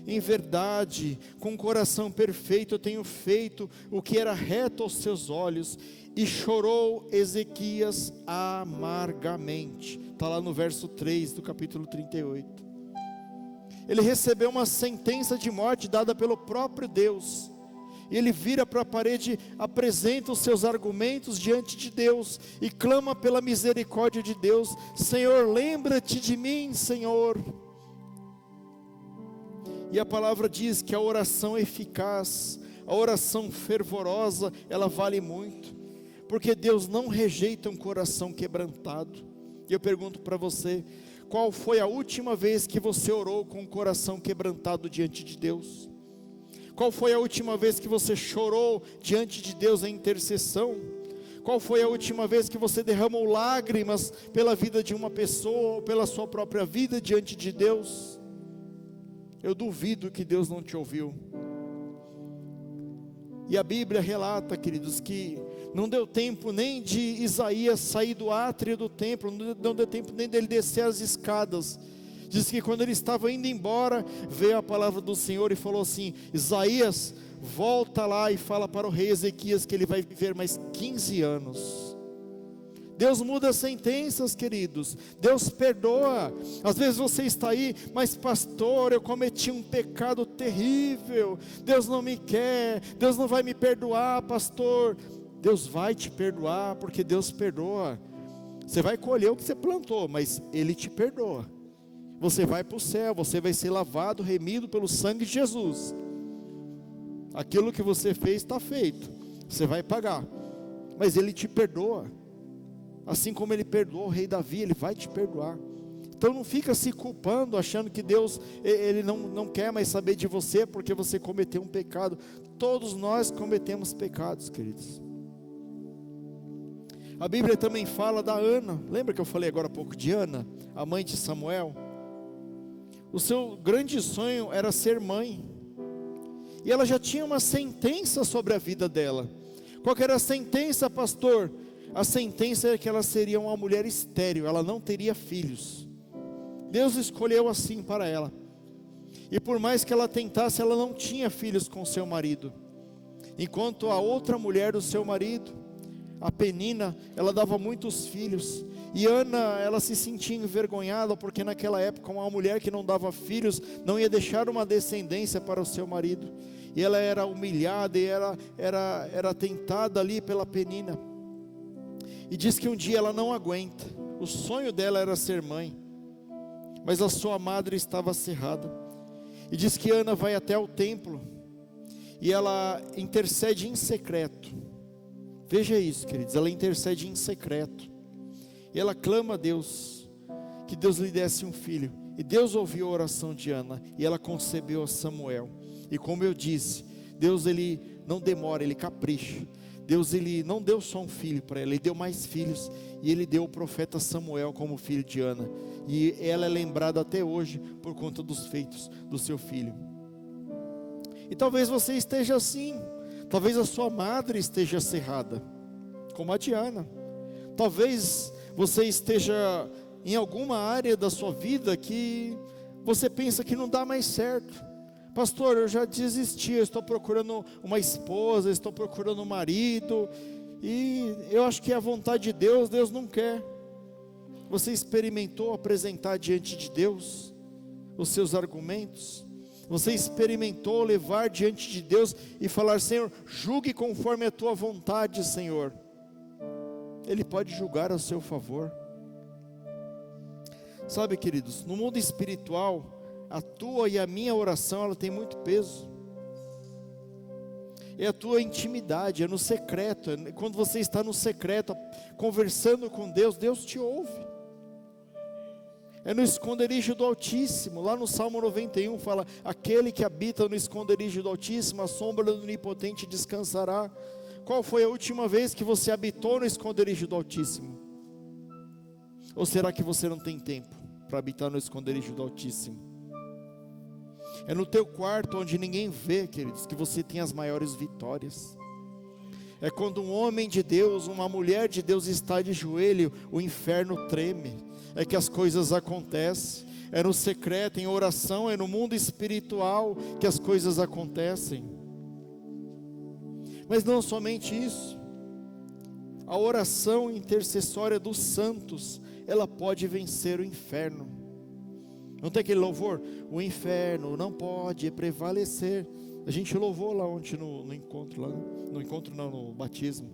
Em verdade, com coração perfeito eu tenho feito o que era reto aos teus olhos. E chorou Ezequias amargamente. Está lá no verso 3 do capítulo 38. Ele recebeu uma sentença de morte dada pelo próprio Deus. E ele vira para a parede, apresenta os seus argumentos diante de Deus e clama pela misericórdia de Deus: Senhor, lembra-te de mim, Senhor. E a palavra diz que a oração eficaz, a oração fervorosa, ela vale muito, porque Deus não rejeita um coração quebrantado. E eu pergunto para você: qual foi a última vez que você orou com o coração quebrantado diante de Deus? Qual foi a última vez que você chorou diante de Deus em intercessão? Qual foi a última vez que você derramou lágrimas pela vida de uma pessoa, ou pela sua própria vida diante de Deus? Eu duvido que Deus não te ouviu. E a Bíblia relata, queridos, que não deu tempo nem de Isaías sair do átrio do templo, não deu tempo nem dele descer as escadas. Diz que quando ele estava indo embora, veio a palavra do Senhor e falou assim: Isaías, volta lá e fala para o rei Ezequias que ele vai viver mais 15 anos. Deus muda sentenças, queridos. Deus perdoa. Às vezes você está aí: mas pastor, eu cometi um pecado terrível, Deus não me quer, Deus não vai me perdoar, pastor. Deus vai te perdoar, porque Deus perdoa. Você vai colher o que você plantou, mas Ele te perdoa. Você vai para o céu, você vai ser lavado, remido pelo sangue de Jesus. Aquilo que você fez está feito, você vai pagar, mas Ele te perdoa. Assim como Ele perdoou o rei Davi, Ele vai te perdoar. Então não fica se culpando, achando que Deus, Ele não quer mais saber de você, porque você cometeu um pecado. Todos nós cometemos pecados, queridos. A Bíblia também fala da Ana. Lembra que eu falei agora há pouco de Ana, a mãe de Samuel? O seu grande sonho era ser mãe, e ela já tinha uma sentença sobre a vida dela. Qual que era a sentença, pastor? A sentença era que ela seria uma mulher estéril, ela não teria filhos. Deus escolheu assim para ela. E por mais que ela tentasse, ela não tinha filhos com seu marido. Enquanto a outra mulher do seu marido, a Penina, ela dava muitos filhos. E Ana, ela se sentia envergonhada, porque naquela época uma mulher que não dava filhos não ia deixar uma descendência para o seu marido. E ela era humilhada e era tentada ali pela Penina. E diz que um dia ela não aguenta. O sonho dela era ser mãe, mas a sua madre estava cerrada. E diz que Ana vai até o templo e ela intercede em secreto. Veja isso, queridos, ela intercede em secreto. E ela clama a Deus, que Deus lhe desse um filho. E Deus ouviu a oração de Ana, e ela concebeu a Samuel. E como eu disse, Deus, Ele não demora, Ele capricha. Deus, Ele não deu só um filho para ela, Ele deu mais filhos. E Ele deu o profeta Samuel como filho de Ana. E ela é lembrada até hoje por conta dos feitos do seu filho. E talvez você esteja assim. Talvez a sua madre esteja cerrada, como a Diana. Talvez você esteja em alguma área da sua vida que você pensa que não dá mais certo. Pastor, eu já desisti, eu estou procurando uma esposa, estou procurando um marido, e eu acho que é a vontade de Deus, Deus não quer. Você experimentou apresentar diante de Deus os seus argumentos? Você experimentou levar diante de Deus e falar: Senhor, julgue conforme a tua vontade, Senhor. Ele pode julgar a seu favor. Sabe, queridos, no mundo espiritual, a tua e a minha oração, ela tem muito peso. É a tua intimidade, é no secreto. Quando você está no secreto, conversando com Deus, Deus te ouve. É no esconderijo do Altíssimo. Lá no Salmo 91 fala: aquele que habita no esconderijo do Altíssimo, a sombra do Onipotente descansará. Qual foi a última vez que você habitou no esconderijo do Altíssimo? Ou será que você não tem tempo para habitar no esconderijo do Altíssimo? É no teu quarto, onde ninguém vê, queridos, que você tem as maiores vitórias. É quando um homem de Deus, uma mulher de Deus está de joelho, o inferno treme. É que as coisas acontecem. É no secreto, em oração, é no mundo espiritual que as coisas acontecem. Mas não somente isso. A oração intercessória dos santos, ela pode vencer o inferno. Não tem aquele louvor? O inferno não pode prevalecer. A gente louvou lá ontem no encontro, lá, no encontro não, no batismo.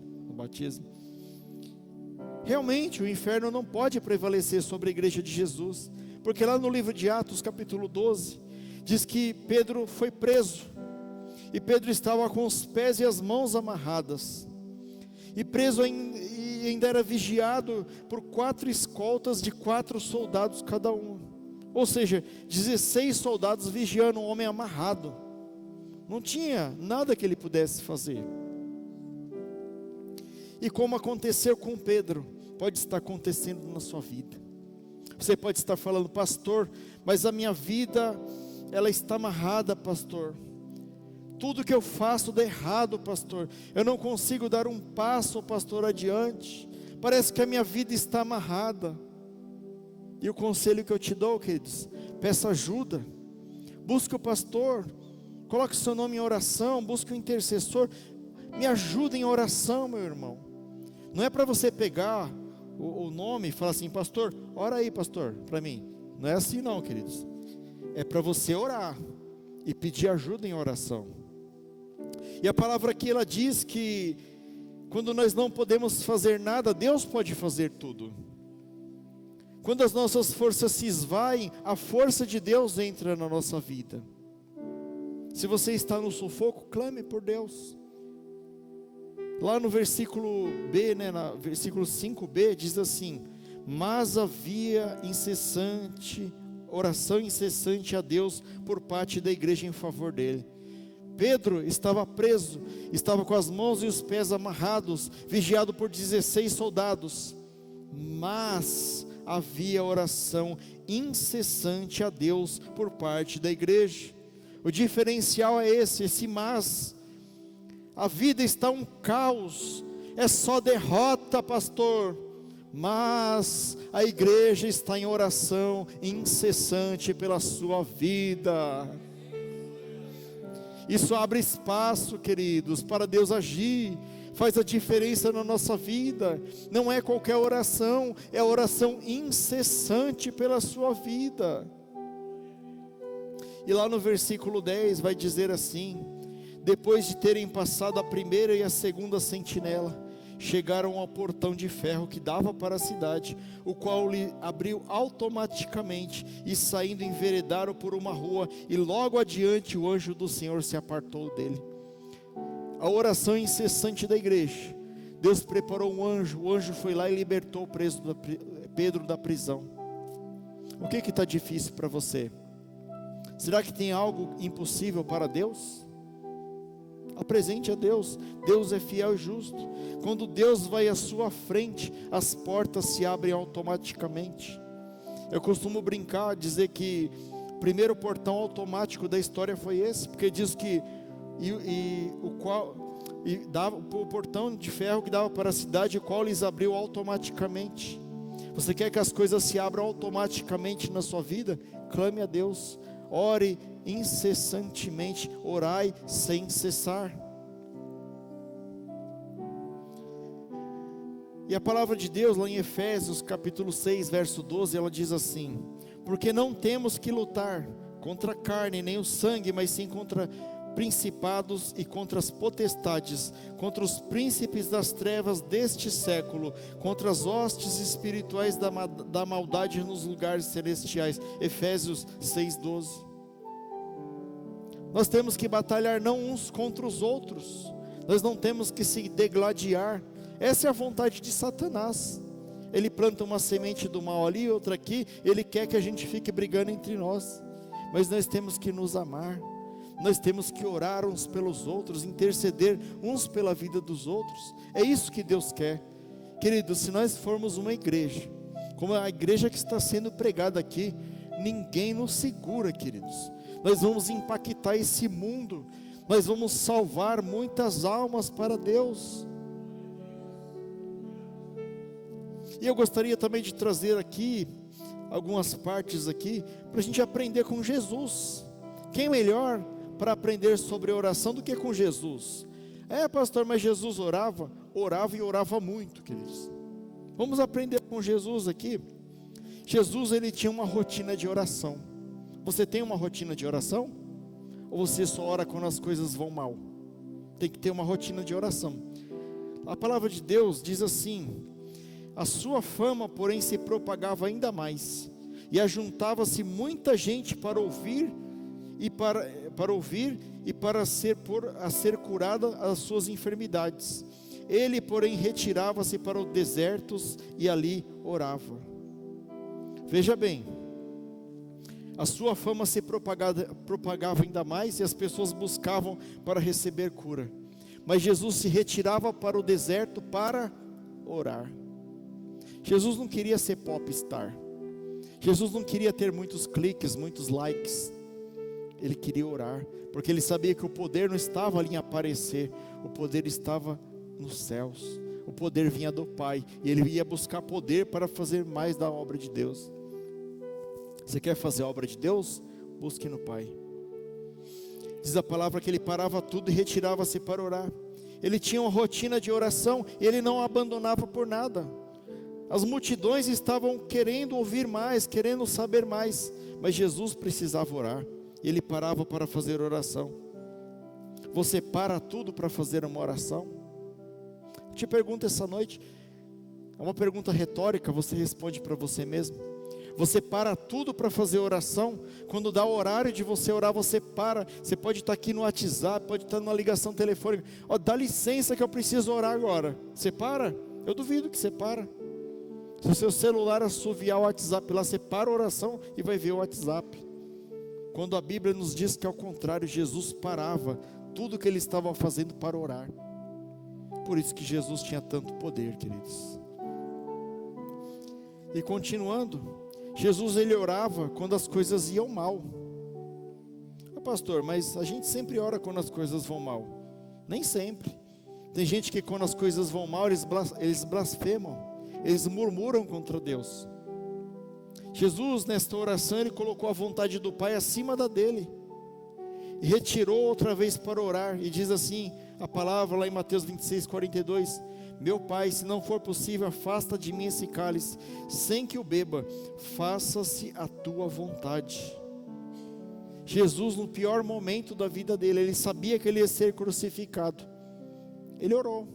Realmente o inferno não pode prevalecer sobre a igreja de Jesus, porque lá no livro de Atos capítulo 12, diz que Pedro foi preso, e Pedro estava com os pés e as mãos amarradas, e preso e ainda era vigiado por 4 escoltas de 4 soldados cada um, ou seja, 16 soldados vigiando um homem amarrado. Não tinha nada que ele pudesse fazer. E como aconteceu com Pedro, pode estar acontecendo na sua vida. Você pode estar falando: pastor, mas a minha vida, ela está amarrada, pastor. Tudo que eu faço dá errado, pastor. Eu não consigo dar um passo, pastor, adiante. Parece que a minha vida está amarrada. E o conselho que eu te dou, queridos: peça ajuda. Busque o pastor. Coloque seu nome em oração. Busque um intercessor. Me ajuda em oração, meu irmão. Não é para você pegar o nome e falar assim: pastor, ora aí, pastor, para mim. Não é assim não, queridos. É para você orar e pedir ajuda em oração. E a palavra aqui, ela diz que quando nós não podemos fazer nada, Deus pode fazer tudo. Quando as nossas forças se esvaem, a força de Deus entra na nossa vida. Se você está no sufoco, clame por Deus. Lá no versículo B, versículo 5b, diz assim: mas havia oração incessante a Deus por parte da igreja em favor dele. Pedro estava preso, estava com as mãos e os pés amarrados, vigiado por 16 soldados, mas havia oração incessante a Deus por parte da igreja. O diferencial é esse mas. A vida está um caos, é só derrota, pastor, mas a igreja está em oração incessante pela sua vida. Isso abre espaço, queridos, para Deus agir, faz a diferença na nossa vida. Não é qualquer oração, é a oração incessante pela sua vida. E lá no versículo 10 vai dizer assim: depois de terem passado a primeira e a segunda sentinela, chegaram ao portão de ferro que dava para a cidade, o qual lhe abriu automaticamente, e saindo enveredaram por uma rua, e logo adiante o anjo do Senhor se apartou dele. A oração incessante da igreja. Deus preparou um anjo, o anjo foi lá e libertou o Pedro da prisão. O que está difícil para você? Será que tem algo impossível para Deus? Apresente a Deus. Deus é fiel e justo. Quando Deus vai à sua frente, as portas se abrem automaticamente. Eu costumo brincar, dizer que o primeiro portão automático da história foi esse, porque diz que o portão de ferro que dava para a cidade, o qual lhes abriu automaticamente. Você quer que as coisas se abram automaticamente na sua vida? Clame a Deus, ore incessantemente, orai sem cessar. E a palavra de Deus lá em Efésios capítulo 6 verso 12, ela diz assim: porque não temos que lutar contra a carne nem o sangue, mas sim contra principados e contra as potestades, contra os príncipes das trevas deste século, contra as hostes espirituais da maldade nos lugares celestiais. Efésios 6:12. Nós temos que batalhar não uns contra os outros, nós não temos que se degladiar. Essa é a vontade de Satanás. Ele planta uma semente do mal ali, outra aqui, ele quer que a gente fique brigando entre nós, mas nós temos que nos amar. Nós temos que orar uns pelos outros, interceder uns pela vida dos outros. É isso que Deus quer. Queridos, se nós formos uma igreja, como a igreja que está sendo pregada aqui, ninguém nos segura, queridos. Nós vamos impactar esse mundo, nós vamos salvar muitas almas para Deus. E eu gostaria também de trazer aqui algumas partes aqui, para a gente aprender com Jesus. Quem melhor para aprender sobre oração do que com Jesus? Pastor, mas Jesus orava e orava muito, queridos. Vamos aprender com Jesus aqui. Jesus, ele tinha uma rotina de oração. Você tem uma rotina de oração? Ou você só ora quando as coisas vão mal? Tem que ter uma rotina de oração. A palavra de Deus diz assim: a sua fama, porém, se propagava ainda mais, e ajuntava-se muita gente para ouvir e para ser curada as suas enfermidades. Ele, porém, retirava-se para os desertos e ali orava. Veja bem, a sua fama se propagava ainda mais, e as pessoas buscavam para receber cura. Mas Jesus se retirava para o deserto para orar. Jesus não queria ser popstar. Jesus não queria ter muitos cliques, muitos likes. Ele queria orar, porque ele sabia que o poder não estava ali em aparecer, o poder estava nos céus. O poder vinha do Pai, e ele ia buscar poder para fazer mais da obra de Deus. Você quer fazer a obra de Deus? Busque no Pai. Diz a palavra que ele parava tudo e retirava-se para orar. Ele tinha uma rotina de oração, e ele não abandonava por nada. As multidões estavam querendo ouvir mais, querendo saber mais, mas Jesus precisava orar, e ele parava para fazer oração. Você para tudo para fazer uma oração? Eu te pergunto essa noite, é uma pergunta retórica, você responde para você mesmo. Você para tudo para fazer oração? Quando dá o horário de você orar, você para. Você pode estar aqui no WhatsApp, pode estar numa ligação telefônica. Dá licença que eu preciso orar agora. Você para? Eu duvido que você para. Se o seu celular assoviar o WhatsApp lá, você para a oração e vai ver o WhatsApp. Quando a Bíblia nos diz que ao contrário, Jesus parava tudo que ele estava fazendo para orar. Por isso que Jesus tinha tanto poder, queridos. E continuando, Jesus, ele orava quando as coisas iam mal. Pastor, mas a gente sempre ora quando as coisas vão mal. Nem sempre. Tem gente que quando as coisas vão mal, eles blasfemam. Eles murmuram contra Deus. Jesus, nesta oração, ele colocou a vontade do Pai acima da dele, e retirou outra vez para orar, e diz assim, a palavra lá em Mateus 26:42, meu Pai, se não for possível, afasta de mim esse cálice, sem que o beba, faça-se a tua vontade. Jesus, no pior momento da vida dele, ele sabia que ele ia ser crucificado, ele orou,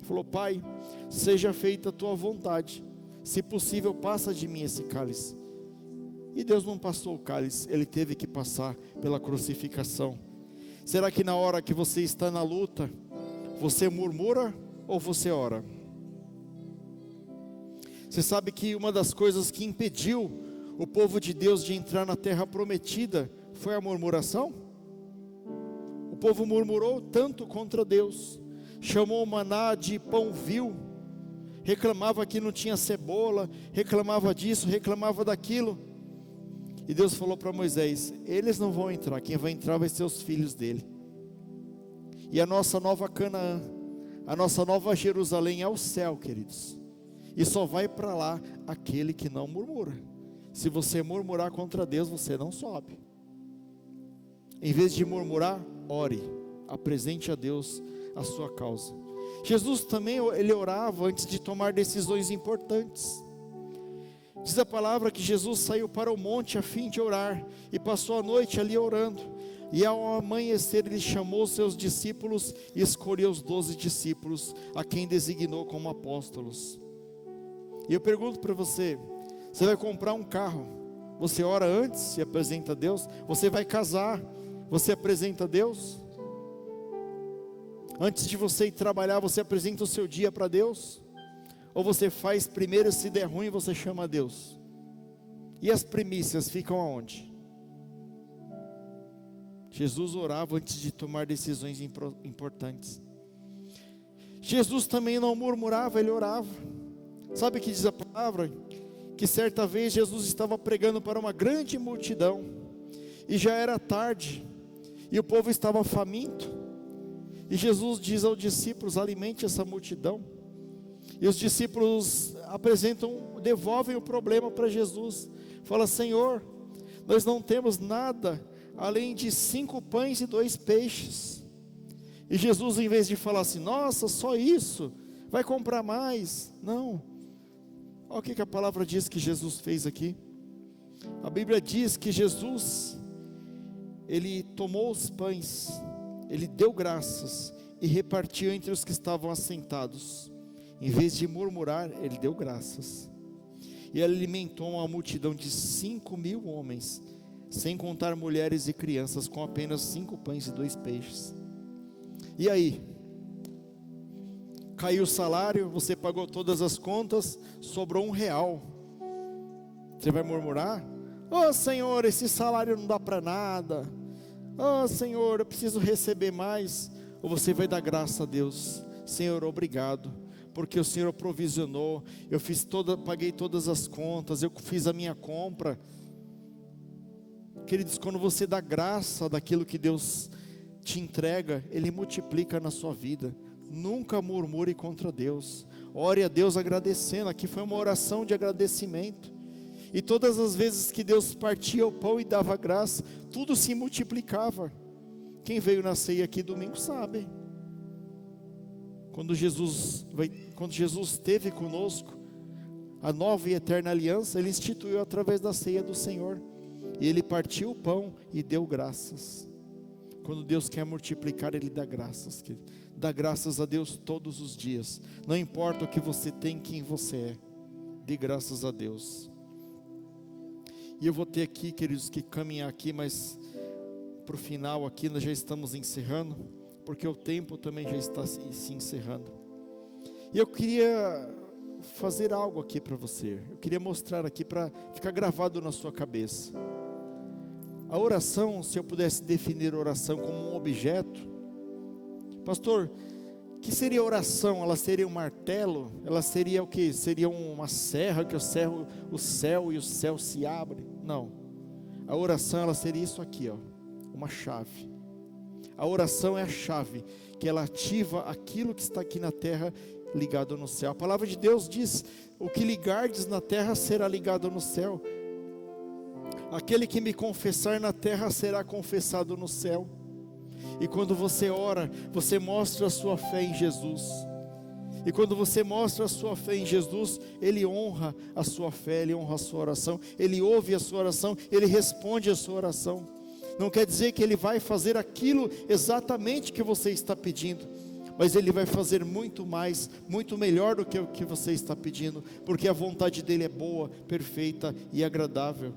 falou: Pai, seja feita a tua vontade, se possível passa de mim esse cálice. E Deus não passou o cálice, ele teve que passar pela crucificação. Será que na hora que você está na luta, você murmura ou você ora? Você sabe que uma das coisas que impediu o povo de Deus de entrar na terra prometida foi a murmuração? O povo murmurou tanto contra Deus, chamou o maná de pão vil, reclamava que não tinha cebola, reclamava disso, reclamava daquilo. E Deus falou para Moisés: eles não vão entrar, quem vai entrar vai ser os filhos dele. E a nossa nova Canaã, a nossa nova Jerusalém é o céu, queridos. E só vai para lá aquele que não murmura. Se você murmurar contra Deus, você não sobe. Em vez de murmurar, ore, apresente a Deus a sua causa. Jesus também, ele orava antes de tomar decisões importantes. Diz a palavra que Jesus saiu para o monte a fim de orar, e passou a noite ali orando, e ao amanhecer ele chamou os seus discípulos, e escolheu os 12 discípulos, a quem designou como apóstolos. E eu pergunto para você, você vai comprar um carro, você ora antes e apresenta a Deus? Você vai casar, você apresenta a Deus? Antes de você ir trabalhar, você apresenta o seu dia para Deus? Ou você faz primeiro, se der ruim, você chama a Deus? E as primícias ficam aonde? Jesus orava antes de tomar decisões importantes. Jesus também não murmurava, ele orava. Sabe o que diz a palavra? Que certa vez Jesus estava pregando para uma grande multidão, e já era tarde, e o povo estava faminto. E Jesus diz aos discípulos: alimente essa multidão. E os discípulos devolvem o problema para Jesus. Fala: Senhor, nós não temos nada além de 5 pães e 2 peixes. E Jesus, em vez de falar assim: nossa, só isso, vai comprar mais. Não. Olha o que a palavra diz que Jesus fez aqui. A Bíblia diz que Jesus, ele tomou os pães, ele deu graças e repartiu entre os que estavam assentados. Em vez de murmurar, ele deu graças. E ele alimentou uma multidão de 5.000 homens, sem contar mulheres e crianças, com apenas 5 pães e 2 peixes. E aí? Caiu o salário, você pagou todas as contas, sobrou R$1. Você vai murmurar? Oh Senhor, esse salário não dá para nada. Oh Senhor, eu preciso receber mais. Ou você vai dar graça a Deus: Senhor, obrigado, porque o Senhor provisionou, paguei todas as contas, eu fiz a minha compra. Queridos, quando você dá graça daquilo que Deus te entrega, Ele multiplica na sua vida. Nunca murmure contra Deus, ore a Deus agradecendo. Aqui foi uma oração de agradecimento. E todas as vezes que Deus partia o pão e dava graça, tudo se multiplicava. Quem veio na ceia aqui domingo sabe. Quando Jesus esteve conosco, a nova e eterna aliança, Ele instituiu através da ceia do Senhor. E Ele partiu o pão e deu graças. Quando Deus quer multiplicar, Ele dá graças, querido. Dá graças a Deus todos os dias. Não importa o que você tem, quem você é, dê graças a Deus. E eu vou ter aqui, queridos, que caminhar aqui, mas para o final aqui nós já estamos encerrando, porque o tempo também já está se encerrando. E eu queria fazer algo aqui para você. Eu queria mostrar aqui para ficar gravado na sua cabeça. A oração, se eu pudesse definir a oração como um objeto, pastor, o que seria oração? Ela seria um martelo? Ela seria o que? Seria uma serra que eu serro o céu e o céu se abre? Não. A oração, ela seria isso aqui, ó, uma chave. A oração é a chave que ela ativa aquilo que está aqui na terra ligado no céu. A palavra de Deus diz: o que ligardes na terra será ligado no céu. Aquele que me confessar na terra será confessado no céu. E quando você ora, você mostra a sua fé em Jesus. E quando você mostra a sua fé em Jesus, Ele honra a sua fé, Ele honra a sua oração, Ele ouve a sua oração, Ele responde a sua oração. Não quer dizer que Ele vai fazer aquilo exatamente que você está pedindo, mas Ele vai fazer muito mais, muito melhor do que o que você está pedindo, porque a vontade dEle é boa, perfeita e agradável.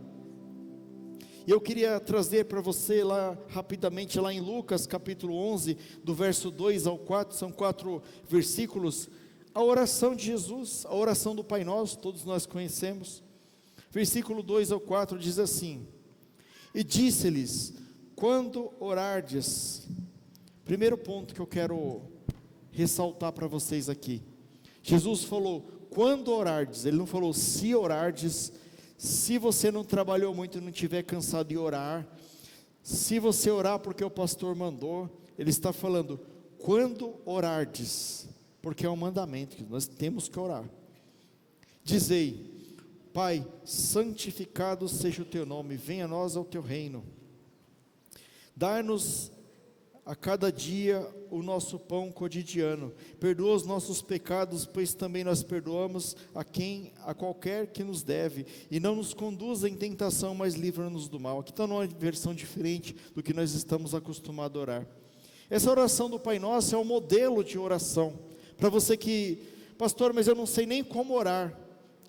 E eu queria trazer para você lá, rapidamente, lá em Lucas capítulo 11, do verso 2 ao 4, são 4 versículos, a oração de Jesus, a oração do Pai Nosso, todos nós conhecemos. Versículo 2 ao 4 diz assim: e disse-lhes: quando orardes, Primeiro ponto que eu quero ressaltar para vocês aqui. Jesus falou, quando orardes, Ele não falou se orardes. Se você não trabalhou muito e não estiver cansado de orar, se você orar porque o pastor mandou, Ele está falando, quando orardes, porque é um mandamento, que nós temos que orar. Dizei, Pai, santificado seja o teu nome, venha a nós ao teu reino. Dai-nos a cada dia o nosso pão cotidiano. Perdoa os nossos pecados, pois também nós perdoamos a qualquer que nos deve. E não nos conduza em tentação, mas livra-nos do mal. Aqui está numa versão diferente do que nós estamos acostumados a orar. Essa oração do Pai Nosso é um modelo de oração. Para você que, pastor, mas eu não sei nem como orar.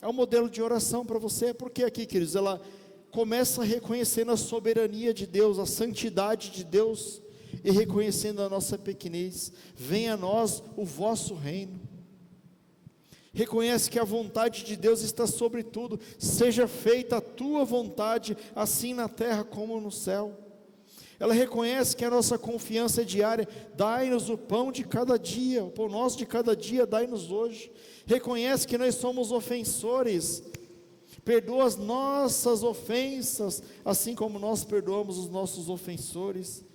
É um modelo de oração para você, porque aqui, queridos, ela começa reconhecendo a soberania de Deus, a santidade de Deus, e reconhecendo a nossa pequenez. Venha a nós o vosso reino. Reconhece que a vontade de Deus está sobre tudo. Seja feita a tua vontade, assim na terra como no céu. Ela reconhece que a nossa confiança é diária. Dai-nos o pão de cada dia, o pão nosso de cada dia, dai-nos hoje. Reconhece que nós somos ofensores. Perdoa as nossas ofensas, assim como nós perdoamos os nossos ofensores.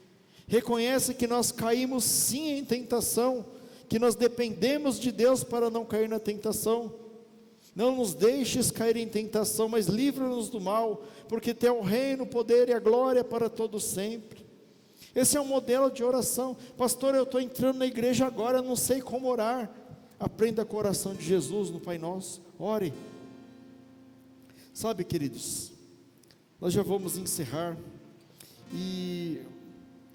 Reconhece que nós caímos sim em tentação, que nós dependemos de Deus para não cair na tentação. Não nos deixes cair em tentação, mas livra-nos do mal, porque teu reino, o poder e a glória para todo sempre. Esse é um modelo de oração. Pastor, eu estou entrando na igreja agora, eu não sei como orar. Aprenda com a oração de Jesus no Pai Nosso. Ore. Sabe, queridos, nós já vamos encerrar, e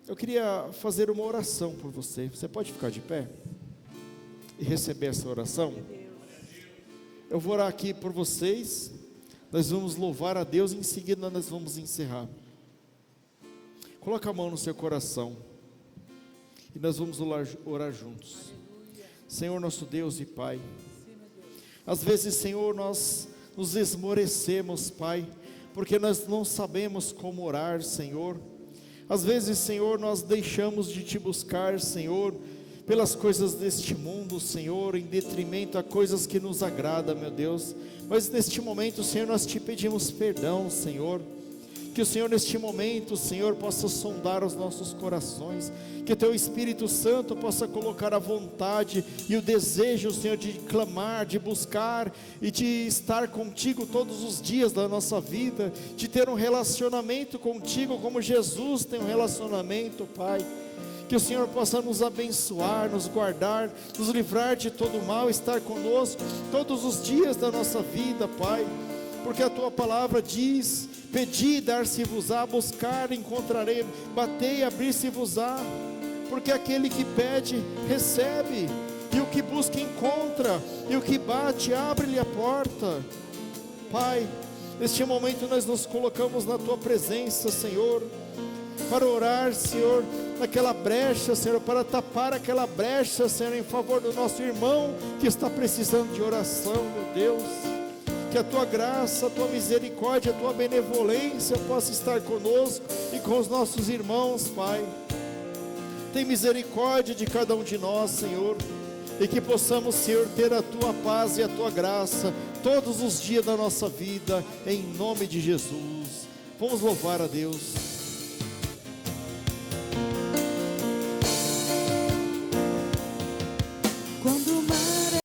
eu queria fazer uma oração por você. Você pode ficar de pé e receber essa oração? Eu vou orar aqui por vocês, nós vamos louvar a Deus e em seguida nós vamos encerrar. Coloca a mão no seu coração e nós vamos orar juntos. Senhor nosso Deus e Pai, às vezes, Senhor, nós nos esmorecemos, Pai, porque nós não sabemos como orar, Senhor. Às vezes, Senhor, nós deixamos de te buscar, Senhor, pelas coisas deste mundo, Senhor, em detrimento a coisas que nos agradam, meu Deus. Mas neste momento, Senhor, nós te pedimos perdão, Senhor. Que o Senhor neste momento, Senhor, possa sondar os nossos corações, que o Teu Espírito Santo possa colocar a vontade e o desejo, Senhor, de clamar, de buscar e de estar contigo todos os dias da nossa vida, de ter um relacionamento contigo como Jesus tem um relacionamento, Pai. Que o Senhor possa nos abençoar, nos guardar, nos livrar de todo o mal, estar conosco todos os dias da nossa vida, Pai. Porque a Tua palavra diz: pedi e dar-se-vos-á, buscar encontrarei, batei e abrir-se-vos-á. Porque aquele que pede, recebe, e o que busca encontra, e o que bate, abre-lhe a porta. Pai, neste momento nós nos colocamos na Tua presença, Senhor, para orar, Senhor, naquela brecha, Senhor, para tapar aquela brecha, Senhor, em favor do nosso irmão que está precisando de oração, meu Deus. Que a Tua graça, a Tua misericórdia, a Tua benevolência possa estar conosco e com os nossos irmãos, Pai. Tem misericórdia de cada um de nós, Senhor, e que possamos, Senhor, ter a Tua paz e a Tua graça todos os dias da nossa vida, em nome de Jesus. Vamos louvar a Deus.